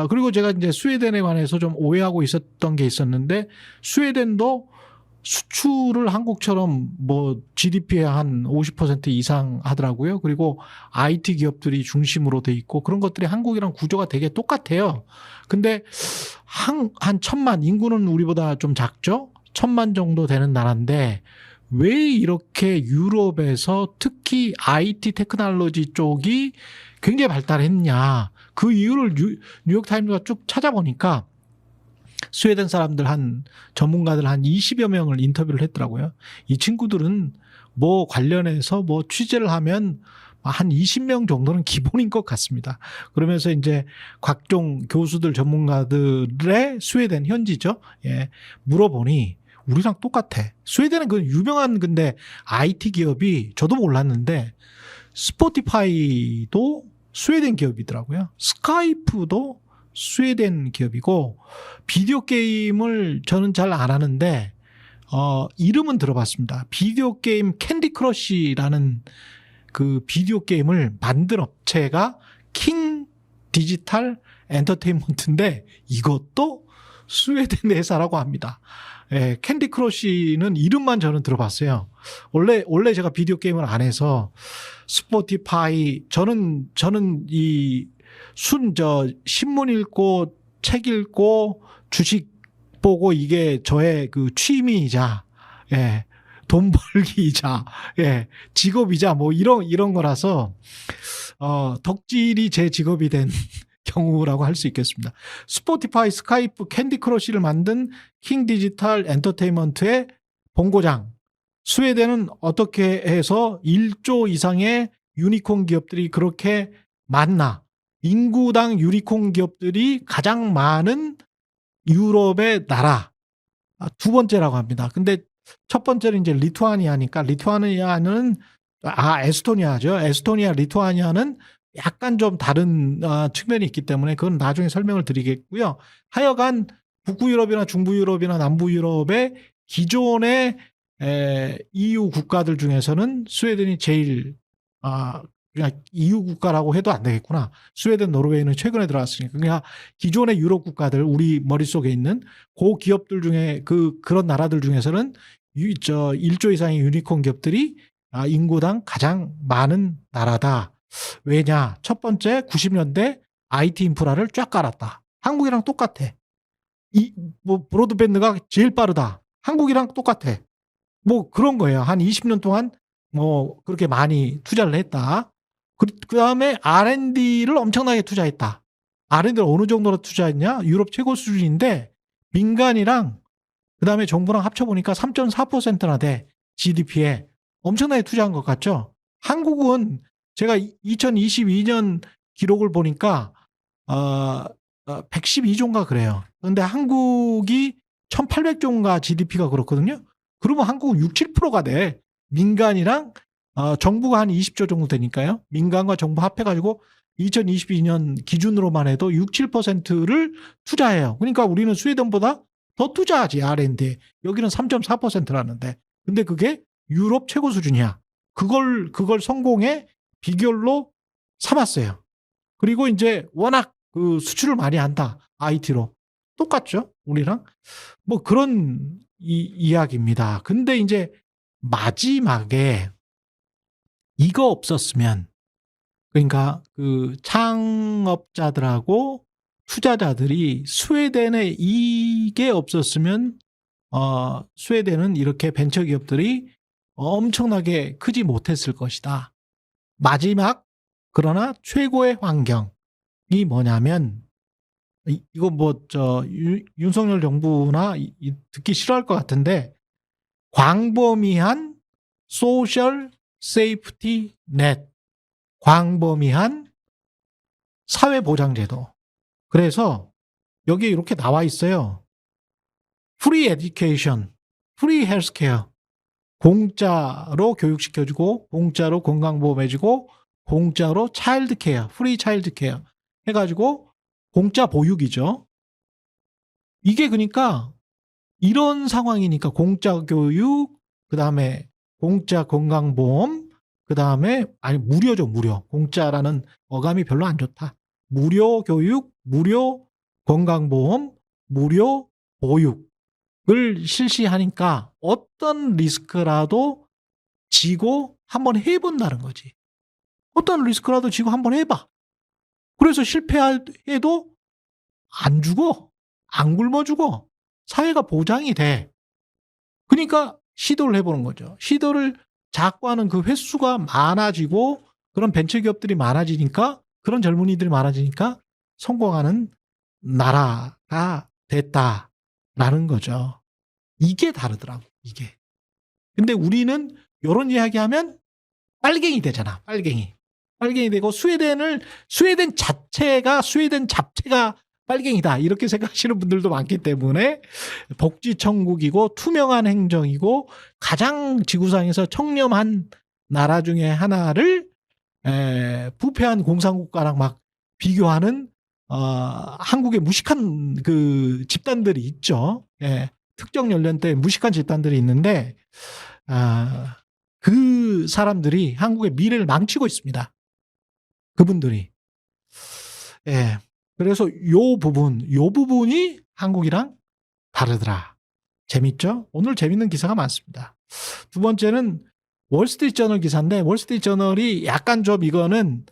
그리고 제가 이제 스웨덴에 관해서 좀 오해하고 있었던 게 있었는데, 스웨덴도 수출을 한국처럼 뭐 GDP의 한 50% 이상 하더라고요. 그리고 IT 기업들이 중심으로 돼 있고 그런 것들이 한국이랑 구조가 되게 똑같아요. 근데 한 1,000만, 인구는 우리보다 좀 작죠? 1,000만 정도 되는 나라인데 왜 이렇게 유럽에서 특히 IT 테크놀로지 쪽이 굉장히 발달했냐. 그 이유를 뉴욕타임즈가 쭉 찾아보니까 스웨덴 사람들 전문가들 한 20여 명을 인터뷰를 했더라고요. 이 친구들은 뭐 관련해서 뭐 취재를 하면 한 20명 정도는 기본인 것 같습니다. 그러면서 이제 각종 교수들, 전문가들의 스웨덴 현지죠. 예, 물어보니 우리랑 똑같아. 스웨덴은 그 유명한 근데 IT 기업이, 저도 몰랐는데 스포티파이도 스웨덴 기업이더라고요. 스카이프도 스웨덴 기업이고, 비디오 게임을 저는 잘 안 하는데 이름은 들어봤습니다. 비디오 게임 캔디 크러쉬라는 그 비디오 게임을 만든 업체가 킹 디지털 엔터테인먼트인데 이것도 스웨덴 회사라고 합니다. 예, 캔디 크러쉬는 이름만 저는 들어봤어요. 원래 제가 비디오 게임을 안 해서 스포티파이, 저는 이 신문 읽고 책 읽고 주식 보고 이게 저의 그 취미이자, 예, 돈 벌기이자, 예, 직업이자 뭐 이런 거라서 덕질이 제 직업이 된 경우라고 할 수 있겠습니다. 스포티파이, 스카이프, 캔디 크러쉬를 만든 킹 디지털 엔터테인먼트의 본고장. 스웨덴은 어떻게 해서 1조 이상의 유니콘 기업들이 그렇게 많나? 인구당 유니콘 기업들이 가장 많은 유럽의 나라 두 번째라고 합니다. 근데 첫 번째는 이제 리투아니아니까, 리투아니아는 에스토니아죠. 에스토니아, 리투아니아는 약간 좀 다른 측면이 있기 때문에 그건 나중에 설명을 드리겠고요. 하여간 북부 유럽이나 중부 유럽이나 남부 유럽의 기존의 EU 국가들 중에서는 스웨덴이 제일 그냥 EU 국가라고 해도 안 되겠구나. 스웨덴, 노르웨이는 최근에 들어왔으니까 그냥 기존의 유럽 국가들, 우리 머릿속에 있는 그 기업들 중에 그런 나라들 중에서는 1조 이상의 유니콘 기업들이 인구당 가장 많은 나라다. 왜냐? 첫 번째, 90년대 IT 인프라를 쫙 깔았다. 한국이랑 똑같아. 뭐 브로드밴드가 제일 빠르다. 한국이랑 똑같아. 뭐 그런 거예요. 한 20년 동안 뭐 그렇게 많이 투자를 했다. 그 다음에 R&D를 엄청나게 투자했다. R&D를 어느 정도로 투자했냐? 유럽 최고 수준인데 민간이랑 그 다음에 정부랑 합쳐보니까 3.4%나 돼. GDP에. 엄청나게 투자한 것 같죠? 한국은 제가 2022년 기록을 보니까 112조인가 그래요. 그런데 한국이 1800조인가 GDP가 그렇거든요. 그러면 한국은 6, 7%가 돼. 민간이랑 정부가 한 20조 정도 되니까요. 민간과 정부 합해가지고 2022년 기준으로만 해도 6, 7%를 투자해요. 그러니까 우리는 스웨덴보다 더 투자하지 R&D. 여기는 3.4%라는데. 근데 그게 유럽 최고 수준이야. 그걸 성공의 비결로 삼았어요. 그리고 이제 워낙 그 수출을 많이 한다. IT로. 똑같죠? 우리랑. 뭐 그런 이야기입니다. 근데 이제 마지막에 이거 없었으면, 그러니까 그 창업자들하고 투자자들이 스웨덴에 이게 없었으면 스웨덴은 이렇게 벤처 기업들이 엄청나게 크지 못했을 것이다. 마지막 그러나 최고의 환경이 뭐냐면, 이거 뭐 저 윤석열 정부나 듣기 싫어할 것 같은데, 광범위한 소셜 세이프티 넷, 광범위한 사회보장제도. 그래서 여기에 이렇게 나와 있어요. 프리 에듀케이션, 프리 헬스케어, 공짜로 교육시켜주고, 공짜로 건강보험 해주고, 공짜로 차일드 케어, 프리 차일드 케어 해가지고 공짜 보육이죠. 이게 그러니까 이런 상황이니까 공짜 교육, 그 다음에 공짜 건강보험, 그 다음에 아니 무료죠, 무료. 공짜라는 어감이 별로 안 좋다. 무료 교육, 무료 건강보험, 무료 보육을 실시하니까 어떤 리스크라도 지고 한번 해본다는 거지. 어떤 리스크라도 지고 한번 해봐. 그래서 실패해도 안 죽어. 안 굶어 죽어. 사회가 보장이 돼. 그러니까 시도를 해보는 거죠. 시도를 자꾸 하는 그 횟수가 많아지고 그런 벤처기업들이 많아지니까, 그런 젊은이들이 많아지니까 성공하는 나라가 됐다라는 거죠. 이게 다르더라고, 이게. 근데 우리는 이런 이야기하면 빨갱이 되잖아, 빨갱이. 빨갱이 되고 스웨덴 잡채가 빨갱이다 이렇게 생각하시는 분들도 많기 때문에, 복지 천국이고 투명한 행정이고 가장 지구상에서 청렴한 나라 중에 하나를 부패한 공산국가랑 막 비교하는 한국의 무식한 그 집단들이 있죠. 예, 특정 연령대 무식한 집단들이 있는데 그 사람들이 한국의 미래를 망치고 있습니다. 그분들이. 예. 그래서 요 부분이 한국이랑 다르더라. 재밌죠? 오늘 재밌는 기사가 많습니다. 두 번째는 월스트리트저널 기사인데, 월스트리트저널이 약간 좀 이거는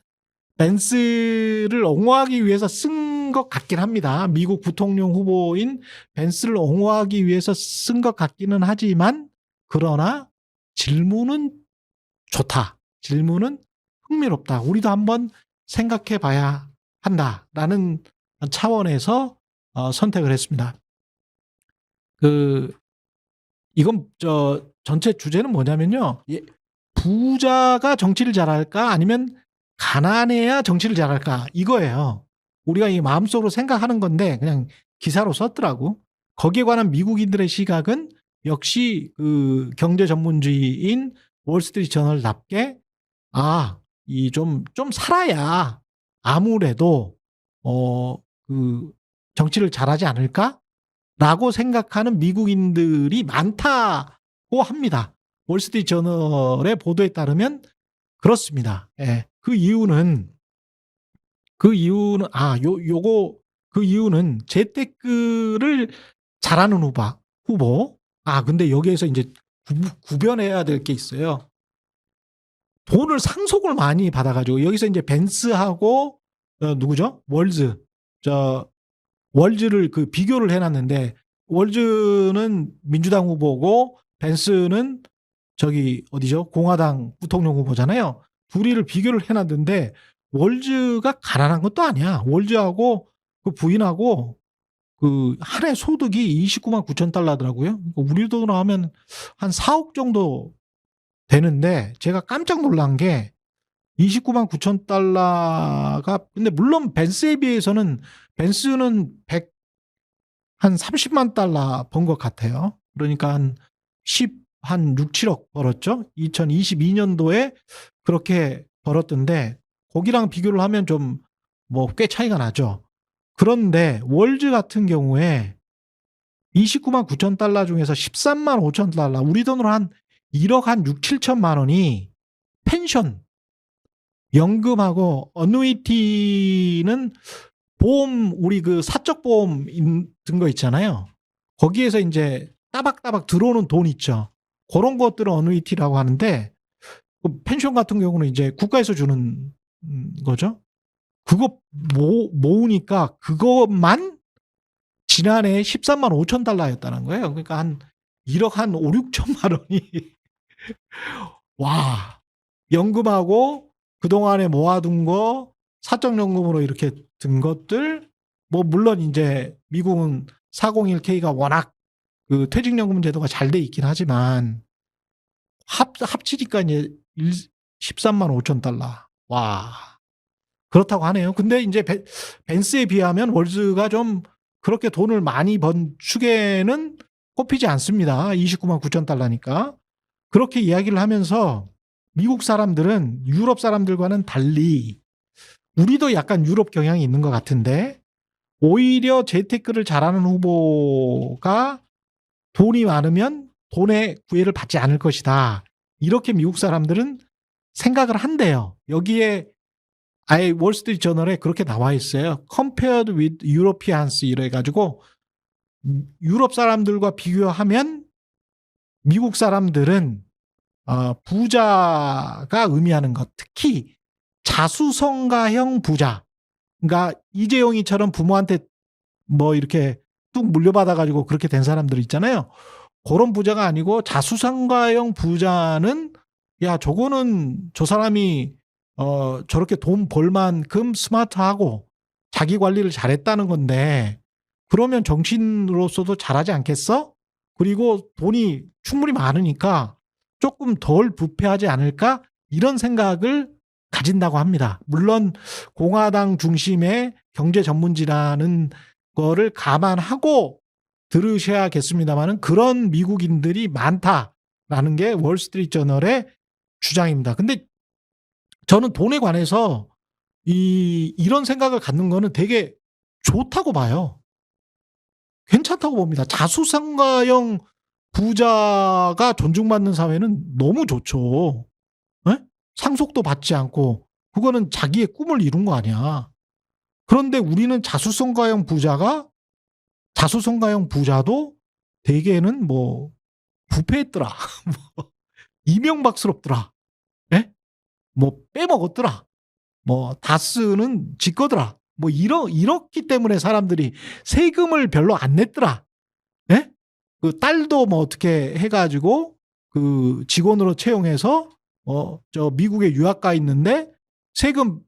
벤스를 옹호하기 위해서 쓴 것 같긴 합니다. 미국 부통령 후보인 벤스를 옹호하기 위해서 쓴 것 같기는 하지만, 그러나 질문은 좋다. 질문은 흥미롭다. 우리도 한번 생각해 봐야 한다라는 차원에서 선택을 했습니다. 이건 전체 주제는 뭐냐면요. 부자가 정치를 잘할까 아니면 가난해야 정치를 잘할까 이거예요. 우리가 이 마음속으로 생각하는 건데 그냥 기사로 썼더라고. 거기에 관한 미국인들의 시각은 역시 그 경제 전문주의인 월스트리트 저널답게 이 좀 살아야 아무래도 그 정치를 잘하지 않을까? 라고 생각하는 미국인들이 많다고 합니다. 월스트리트 저널의 보도에 따르면 그렇습니다. 예. 그 이유는 그 이유는 재테크를 잘하는 후보. 근데 여기에서 이제 구별해야 될 게 있어요. 돈을 상속을 많이 받아가지고, 여기서 이제 벤스하고 누구죠? 월즈를 그 비교를 해놨는데, 월즈는 민주당 후보고 벤스는 저기 어디죠? 공화당 부통령 후보잖아요. 둘이를 비교를 해놨는데 월즈가 가난한 것도 아니야. 월즈하고 그 부인하고 그 한 해 소득이 29만 9천 달러더라고요. 우리 돈으로 하면 한 4억 정도 되는데, 제가 깜짝 놀란 게 29만 9천 달러가, 근데 물론 벤스에 비해서는, 벤스는 한 30만 달러 번 것 같아요. 그러니까 한 6, 7억 벌었죠. 2022년도에 그렇게 벌었던데, 거기랑 비교를 하면 좀 뭐 꽤 차이가 나죠. 그런데 월즈 같은 경우에 29만 9천 달러 중에서 13만 5천 달러, 우리 돈으로 한 1억 한 6, 7천만 원이 펜션, 연금하고 어누이티는 보험, 우리 그 사적 보험 든 거 있잖아요. 거기에서 이제 따박따박 들어오는 돈 있죠. 그런 것들은 어누이티라고 하는데, 펜션 같은 경우는 이제 국가에서 주는 거죠. 그거 모으니까 그것만 지난해 13만 5천 달러였다는 거예요. 그러니까 한 1억 한 5, 6천만 원이 와, 연금하고 그동안에 모아둔 거 사적연금으로 이렇게 든 것들, 뭐 물론 이제 미국은 401k가 워낙 그 퇴직연금 제도가 잘 돼 있긴 하지만 합치니까 이제 13만 5천 달러. 와, 그렇다고 하네요. 근데 이제 벤스에 비하면 월즈가 좀 그렇게 돈을 많이 번 축에는 꼽히지 않습니다. 29만 9천 달러니까. 그렇게 이야기를 하면서 미국 사람들은 유럽 사람들과는 달리, 우리도 약간 유럽 경향이 있는 것 같은데, 오히려 재테크를 잘하는 후보가 돈이 많으면 돈의 구애를 받지 않을 것이다. 이렇게 미국 사람들은 생각을 한대요. 여기에 아예 월스트리트 저널에 그렇게 나와 있어요. Compared with Europeans 이래가지고 유럽 사람들과 비교하면 미국 사람들은 부자가 의미하는 것, 특히 자수성가형 부자. 그러니까 이재용이처럼 부모한테 뭐 이렇게 뚝 물려받아가지고 그렇게 된 사람들 있잖아요. 그런 부자가 아니고 자수성가형 부자는, 야, 저거는 저 사람이 저렇게 돈 벌 만큼 스마트하고 자기 관리를 잘했다는 건데, 그러면 정치인으로서도 잘하지 않겠어? 그리고 돈이 충분히 많으니까 조금 덜 부패하지 않을까? 이런 생각을 가진다고 합니다. 물론 공화당 중심의 경제 전문지라는 거를 감안하고 들으셔야겠습니다만은 그런 미국인들이 많다라는 게 월스트리트 저널의 주장입니다. 근데 저는 돈에 관해서 이런 생각을 갖는 거는 되게 좋다고 봐요. 괜찮다고 봅니다. 자수성가형 부자가 존중받는 사회는 너무 좋죠. 에? 상속도 받지 않고 그거는 자기의 꿈을 이룬 거 아니야. 그런데 우리는 자수성가형 부자도 대개는 뭐 부패했더라, 이명박스럽더라, 예? 뭐 빼먹었더라, 뭐 다스는 지 거더라, 뭐 이렇기 때문에 사람들이 세금을 별로 안 냈더라. 예? 그 딸도 뭐 어떻게 해가지고 그 직원으로 채용해서 저 미국에 유학 가 있는데 세금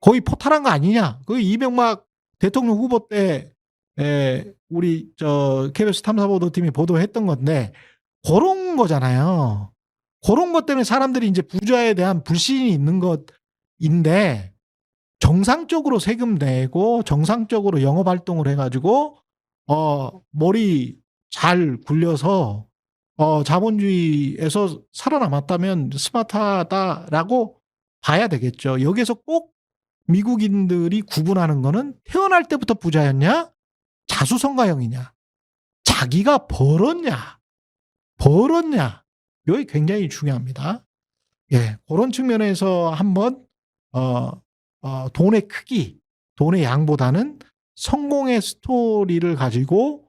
거의 포탈한 거 아니냐? 그 이명박 대통령 후보 때 우리 저 KBS 탐사보도팀이 보도했던 건데 그런 거잖아요. 그런 것 때문에 사람들이 이제 부자에 대한 불신이 있는 것인데, 정상적으로 세금 내고 정상적으로 영업 활동을 해가지고 머리 잘 굴려서 자본주의에서 살아남았다면 스마트하다라고 봐야 되겠죠. 여기서 꼭 미국인들이 구분하는 거는 태어날 때부터 부자였냐, 자수성가형이냐, 자기가 벌었냐, 여기 굉장히 중요합니다. 예, 그런 측면에서 한번 돈의 크기, 돈의 양보다는 성공의 스토리를 가지고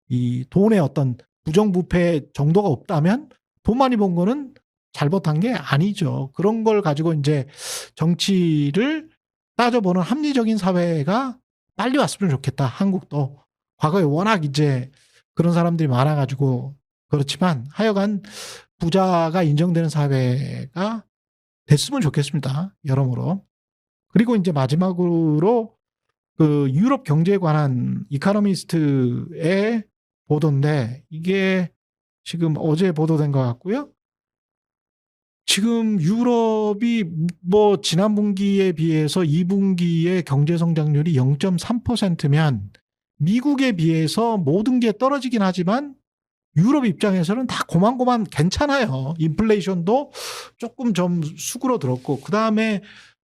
이 돈의 어떤 부정부패 정도가 없다면 돈 많이 번 거는 잘못한 게 아니죠. 그런 걸 가지고 이제 정치를 따져보는 합리적인 사회가 빨리 왔으면 좋겠다. 한국도 과거에 워낙 이제 그런 사람들이 많아가지고 그렇지만 하여간 부자가 인정되는 사회가 됐으면 좋겠습니다. 여러모로. 그리고 이제 마지막으로 그 유럽 경제에 관한 이카노미스트의 보도인데, 이게 지금 어제 보도된 것 같고요. 지금 유럽이 뭐 지난 분기에 비해서 2분기의 경제 성장률이 0.3%면 미국에 비해서 모든 게 떨어지긴 하지만 유럽 입장에서는 다 고만고만 괜찮아요. 인플레이션도 조금 좀 수그러들었고, 그 다음에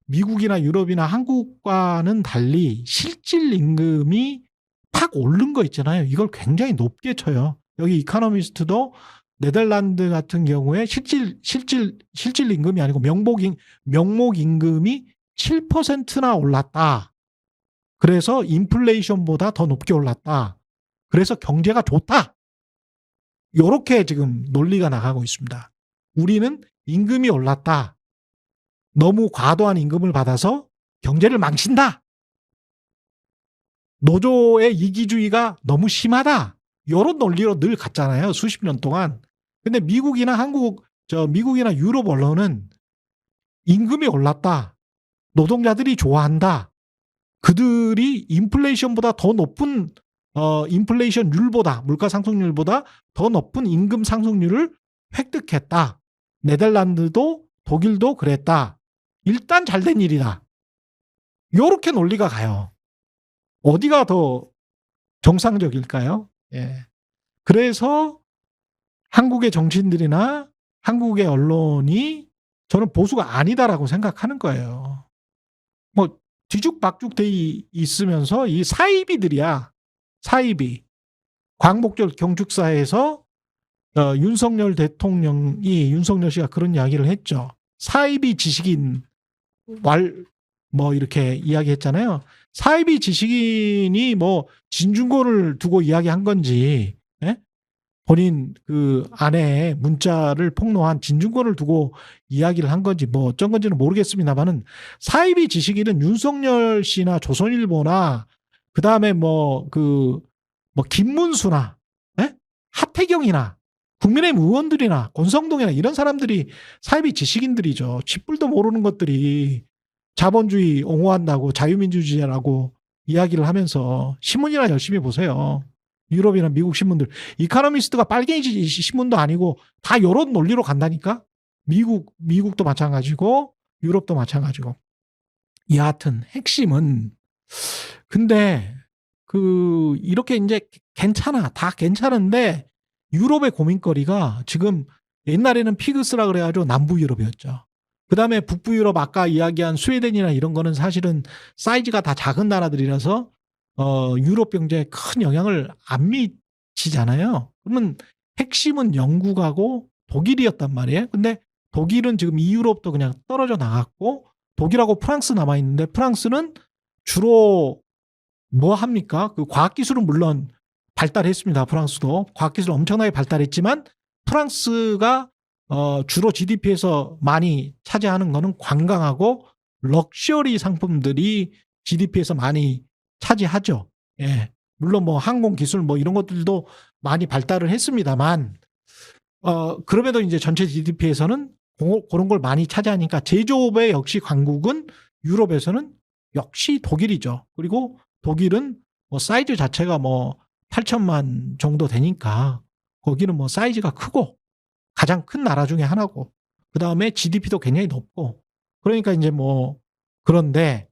미국이나 유럽이나 한국과는 달리 실질 임금이 탁 오른 거 있잖아요. 이걸 굉장히 높게 쳐요. 여기 이코노미스트도 네덜란드 같은 경우에 실질 임금이 아니고 명목 임금이 7%나 올랐다. 그래서 인플레이션보다 더 높게 올랐다. 그래서 경제가 좋다. 요렇게 지금 논리가 나가고 있습니다. 우리는 임금이 올랐다. 너무 과도한 임금을 받아서 경제를 망친다. 노조의 이기주의가 너무 심하다. 이런 논리로 늘 갔잖아요. 수십 년 동안. 근데 미국이나 유럽 언론은 임금이 올랐다. 노동자들이 좋아한다. 그들이 인플레이션보다 더 높은 인플레이션율보다 물가 상승률보다 더 높은 임금 상승률을 획득했다. 네덜란드도 독일도 그랬다. 일단 잘된 일이다. 요렇게 논리가 가요. 어디가 더 정상적일까요? 예. 그래서 한국의 정치인들이나 한국의 언론이 저는 보수가 아니다라고 생각하는 거예요. 뭐 뒤죽박죽 돼 있으면서 이 사이비들이야. 사이비. 광복절 경축사에서 윤석열 씨가 그런 이야기를 했죠. 사이비 지식인 뭐 이렇게 이야기했잖아요. 사이비 지식인이 뭐 진중권을 두고 이야기한 건지, 예? 본인 그 아내의 문자를 폭로한 진중권을 두고 이야기를 한 건지 뭐 어쩐 건지는 모르겠습니다만은 사이비 지식인은 윤석열 씨나 조선일보나 그 다음에 뭐 김문수나, 예? 하태경이나 국민의힘 의원들이나 권성동이나 이런 사람들이 사이비 지식인들이죠. 쥐뿔도 모르는 것들이 자본주의 옹호한다고 자유민주주의라고 이야기를 하면서 신문이나 열심히 보세요. 유럽이나 미국 신문들. 이코노미스트가 빨갱이 신문도 아니고 다 이런 논리로 간다니까. 미국도 마찬가지고 유럽도 마찬가지고. 여하튼 핵심은 근데 이렇게 이제 괜찮아. 다 괜찮은데 유럽의 고민거리가 지금 옛날에는 피그스라 그래가지고 남부 유럽이었죠. 그 다음에 북부 유럽 아까 이야기한 스웨덴이나 이런 거는 사실은 사이즈가 다 작은 나라들이라서 유럽 경제에 큰 영향을 안 미치잖아요. 그러면 핵심은 영국하고 독일이었단 말이에요. 근데 독일은 지금 이유럽도 그냥 떨어져 나갔고 독일하고 프랑스 남아 있는데 프랑스는 주로 뭐 합니까? 그 과학기술은 물론 발달했습니다. 프랑스도 과학기술 엄청나게 발달했지만 프랑스가 주로 GDP에서 많이 차지하는 거는 관광하고 럭셔리 상품들이 GDP에서 많이 차지하죠. 예. 물론 뭐 항공기술 뭐 이런 것들도 많이 발달을 했습니다만, 그럼에도 이제 전체 GDP에서는 그런 걸 많이 차지하니까 제조업의 역시 강국은 유럽에서는 역시 독일이죠. 그리고 독일은 뭐 사이즈 자체가 뭐 8천만 정도 되니까 거기는 뭐 사이즈가 크고 가장 큰 나라 중에 하나고 그 다음에 GDP도 굉장히 높고 그러니까 이제 뭐 그런데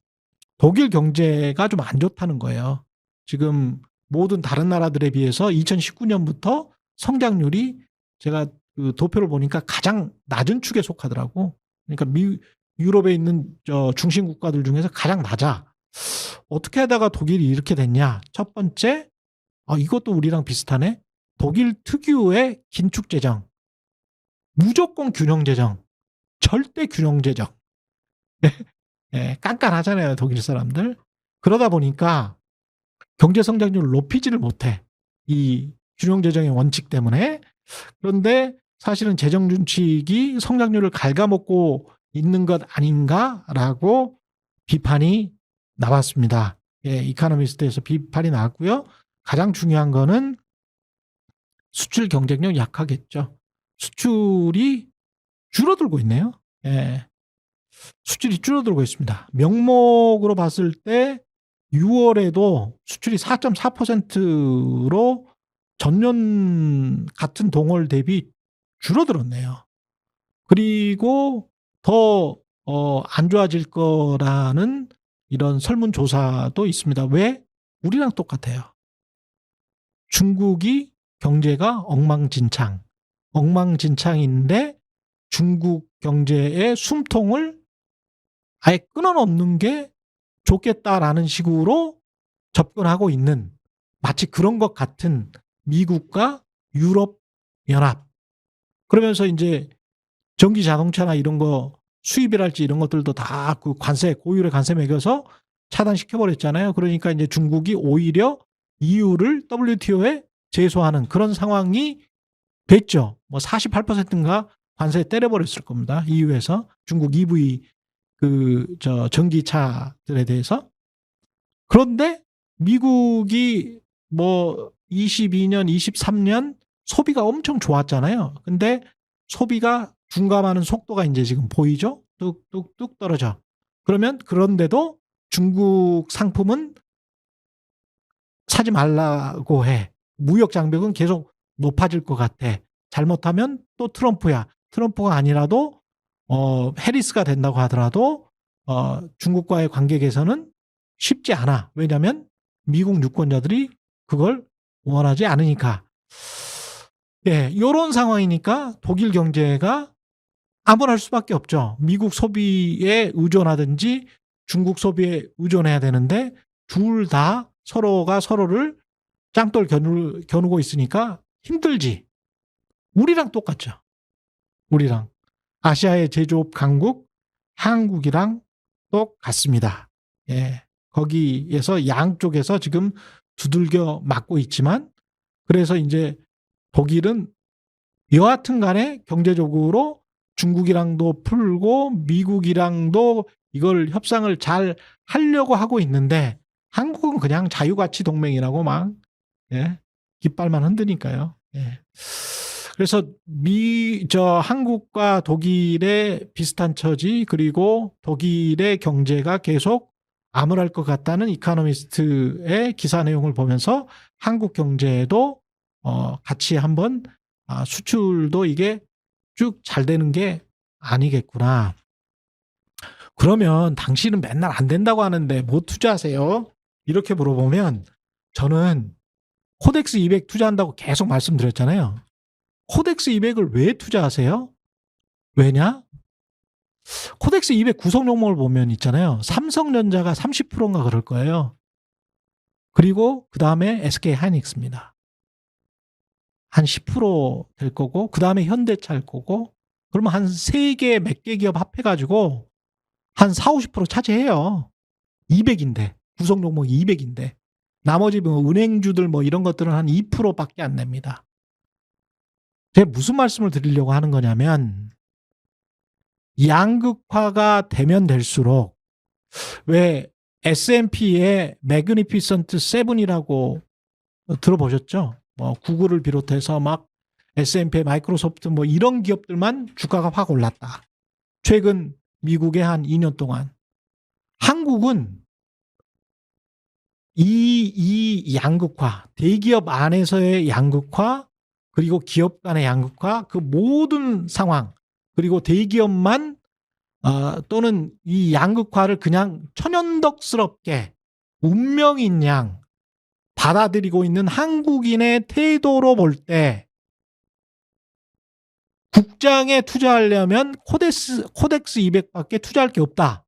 독일 경제가 좀 안 좋다는 거예요. 지금 모든 다른 나라들에 비해서 2019년부터 성장률이 제가 그 도표를 보니까 가장 낮은 축에 속하더라고. 그러니까 유럽에 있는 중심 국가들 중에서 가장 낮아. 어떻게 하다가 독일이 이렇게 됐냐? 첫 번째, 이것도 우리랑 비슷하네. 독일 특유의 긴축 재정, 무조건 균형 재정, 절대 균형 재정. 예, 깐깐하잖아요, 독일 사람들. 그러다 보니까 경제 성장률을 높이지를 못해. 이 균형 재정의 원칙 때문에. 그런데 사실은 재정 준칙이 성장률을 갉아먹고 있는 것 아닌가라고 비판이 나왔습니다. 예, 이코노미스트에서 비판이 나왔고요. 가장 중요한 거는 수출 경쟁력 약하겠죠. 수출이 줄어들고 있네요. 예. 수출이 줄어들고 있습니다. 명목으로 봤을 때 6월에도 수출이 4.4%로 전년 같은 동월 대비 줄어들었네요. 그리고 더 안 좋아질 거라는 이런 설문조사도 있습니다. 왜? 우리랑 똑같아요. 중국이 경제가 엉망진창인데 중국 경제의 숨통을 아예 끊어놓는 게 좋겠다라는 식으로 접근하고 있는 마치 그런 것 같은 미국과 유럽 연합. 그러면서 이제 전기 자동차나 이런 거 수입이랄지 이런 것들도 다 그 관세, 고율의 관세 매겨서 차단시켜 버렸잖아요. 그러니까 이제 중국이 오히려 EU를 WTO에 제소하는 그런 상황이 됐죠. 뭐 48%인가 관세 때려버렸을 겁니다. EU에서 중국 EV 전기차들에 대해서. 그런데 미국이 뭐 22년, 23년 소비가 엄청 좋았잖아요. 근데 소비가 둔감하는 속도가 이제 지금 보이죠? 뚝뚝뚝 떨어져. 그러면 그런데도 중국 상품은 사지 말라고 해. 무역 장벽은 계속 높아질 것 같아. 잘못하면 또 트럼프야. 트럼프가 아니라도 해리스가 된다고 하더라도 중국과의 관계 개선은 쉽지 않아. 왜냐하면 미국 유권자들이 그걸 원하지 않으니까. 예, 이런 상황이니까 독일 경제가 암울할 수밖에 없죠. 미국 소비에 의존하든지 중국 소비에 의존해야 되는데 둘 다 서로가 서로를 짱돌 겨누고 있으니까 힘들지. 우리랑 똑같죠. 우리랑. 아시아의 제조업 강국 한국이랑 똑같습니다. 예. 거기에서 양쪽에서 지금 두들겨 맞고 있지만 그래서 이제 독일은 여하튼 간에 경제적으로 중국이랑도 풀고 미국이랑도 이걸 협상을 잘 하려고 하고 있는데 한국은 그냥 자유가치 동맹이라고 막 예, 깃발만 흔드니까요. 예. 그래서 한국과 독일의 비슷한 처지 그리고 독일의 경제가 계속 암울할 것 같다는 이코노미스트의 기사 내용을 보면서 한국 경제도 같이 한번 수출도 이게 쭉 잘 되는 게 아니겠구나. 그러면 당신은 맨날 안 된다고 하는데 뭐 투자하세요? 이렇게 물어보면 저는 코덱스 200 투자한다고 계속 말씀드렸잖아요. 코덱스 200을 왜 투자하세요? 왜냐? 코덱스 200 구성 종목을 보면 있잖아요. 삼성전자가 30%인가 그럴 거예요. 그리고 그 다음에 SK 하이닉스입니다. 한 10%될 거고, 그 다음에 현대차일 거고, 그러면 한 3개, 몇 개 기업 합해가지고 한 4, 50% 차지해요. 200인데, 구성 종목이 200인데. 나머지 뭐 은행주들 뭐 이런 것들은 한 2%밖에 안 냅니다. 제가 무슨 말씀을 드리려고 하는 거냐면, 양극화가 되면 될수록, 왜 S&P의 매그니피선트 7이라고 들어보셨죠? 뭐 구글을 비롯해서 막 S&P, 마이크로소프트 뭐 이런 기업들만 주가가 확 올랐다. 최근 미국의 한 2년 동안. 한국은 이 양극화, 대기업 안에서의 양극화, 그리고 기업 간의 양극화, 그 모든 상황, 그리고 대기업만 또는 이 양극화를 그냥 천연덕스럽게 운명인 양 받아들이고 있는 한국인의 태도로 볼 때 국장에 투자하려면 코덱스 200밖에 투자할 게 없다.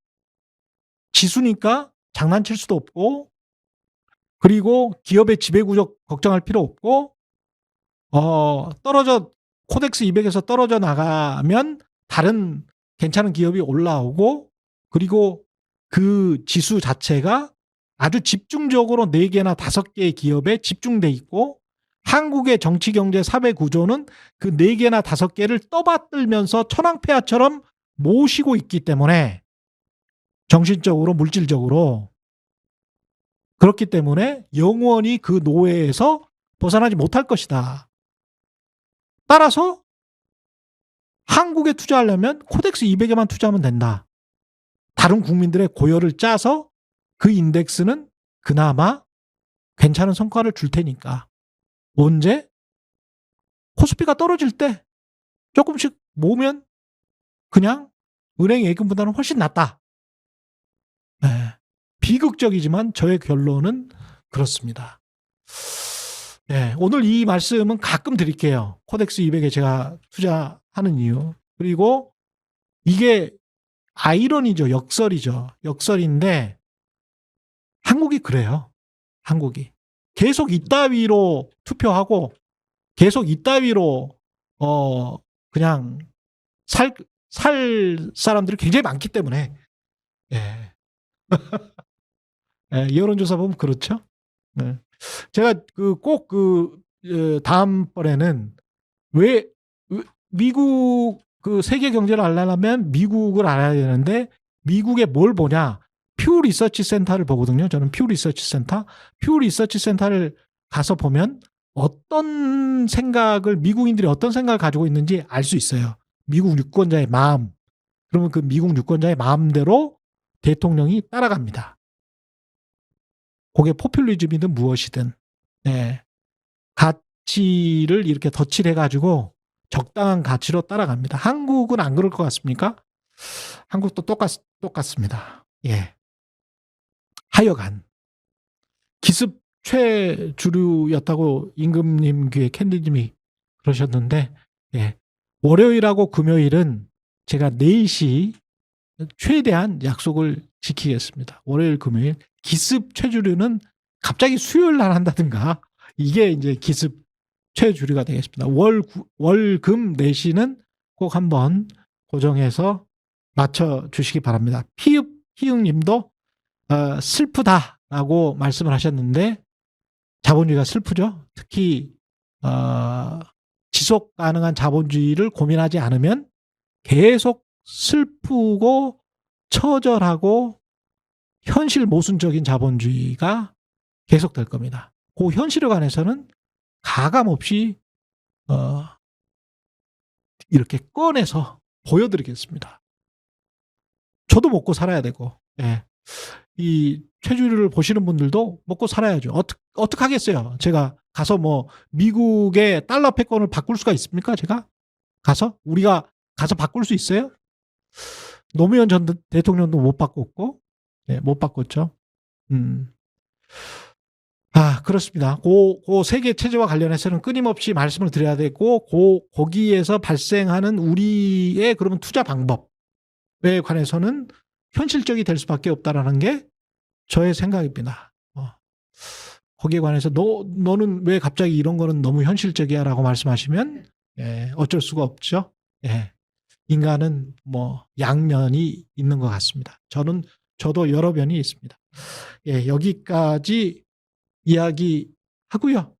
지수니까 장난칠 수도 없고 그리고 기업의 지배구조 걱정할 필요 없고 코덱스 200에서 떨어져 나가면 다른 괜찮은 기업이 올라오고 그리고 그 지수 자체가 아주 집중적으로 4개나 5개의 기업에 집중돼 있고 한국의 정치, 경제, 사회 구조는 그 4개나 5개를 떠받들면서 천황폐하처럼 모시고 있기 때문에 정신적으로, 물질적으로 그렇기 때문에 영원히 그 노예에서 벗어나지 못할 것이다. 따라서 한국에 투자하려면 코덱스 200에만 투자하면 된다. 다른 국민들의 고열을 짜서 그 인덱스는 그나마 괜찮은 성과를 줄 테니까. 언제? 코스피가 떨어질 때 조금씩 모으면 그냥 은행 예금보다는 훨씬 낫다. 네. 비극적이지만 저의 결론은 그렇습니다. 네, 오늘 이 말씀은 가끔 드릴게요. 코덱스 200에 제가 투자하는 이유. 그리고 이게 아이러니죠. 역설이죠. 역설인데 한국이 그래요. 한국이. 계속 이따위로 투표하고 계속 이따위로 그냥 살 사람들이 굉장히 많기 때문에 예. 예, 여론조사 보면 그렇죠. 네. 제가 꼭 다음번에는 왜 미국 세계 경제를 알려면 미국을 알아야 되는데 미국에 뭘 보냐? 퓨 리서치 센터를 보거든요. 저는 퓨 리서치 센터. 퓨 리서치 센터를 가서 보면 어떤 생각을 미국인들이 어떤 생각을 가지고 있는지 알 수 있어요. 미국 유권자의 마음. 그러면 그 미국 유권자의 마음대로 대통령이 따라갑니다. 그게 포퓰리즘이든 무엇이든. 네. 가치를 이렇게 덧칠해가지고 적당한 가치로 따라갑니다. 한국은 안 그럴 것 같습니까? 한국도 똑같습니다. 예. 하여간 기습 최주류였다고 임금님 귀에 캔디님이 그러셨는데, 예. 월요일하고 금요일은 제가 4시 최대한 약속을 지키겠습니다. 월요일, 금요일. 기습 최주류는 갑자기 수요일 날 한다든가, 이게 이제 기습 최주류가 되겠습니다. 금 4시는 꼭 한번 고정해서 맞춰주시기 바랍니다. 희웅님도 슬프다라고 말씀을 하셨는데 자본주의가 슬프죠. 특히 지속 가능한 자본주의를 고민하지 않으면 계속 슬프고 처절하고 현실 모순적인 자본주의가 계속될 겁니다. 그 현실에 관해서는 가감 없이 이렇게 꺼내서 보여드리겠습니다. 저도 먹고 살아야 되고, 예. 이 최주류를 보시는 분들도 먹고 살아야죠. 어떻게 하겠어요? 제가 가서 뭐 미국의 달러 패권을 바꿀 수가 있습니까? 제가 가서 우리가 가서 바꿀 수 있어요? 노무현 전 대통령도 못 바꿨고, 네, 못 바꿨죠. 그렇습니다. 그 세계 체제와 관련해서는 끊임없이 말씀을 드려야 되고, 거기에서 발생하는 우리의 그러면 투자 방법에 관해서는 현실적이 될 수밖에 없다라는 게 저의 생각입니다. 거기에 관해서 너는 왜 갑자기 이런 거는 너무 현실적이야라고 말씀하시면 어쩔 수가 없죠. 예. 인간은 뭐 양면이 있는 것 같습니다. 저도 여러 면이 있습니다. 예, 여기까지 이야기하고요.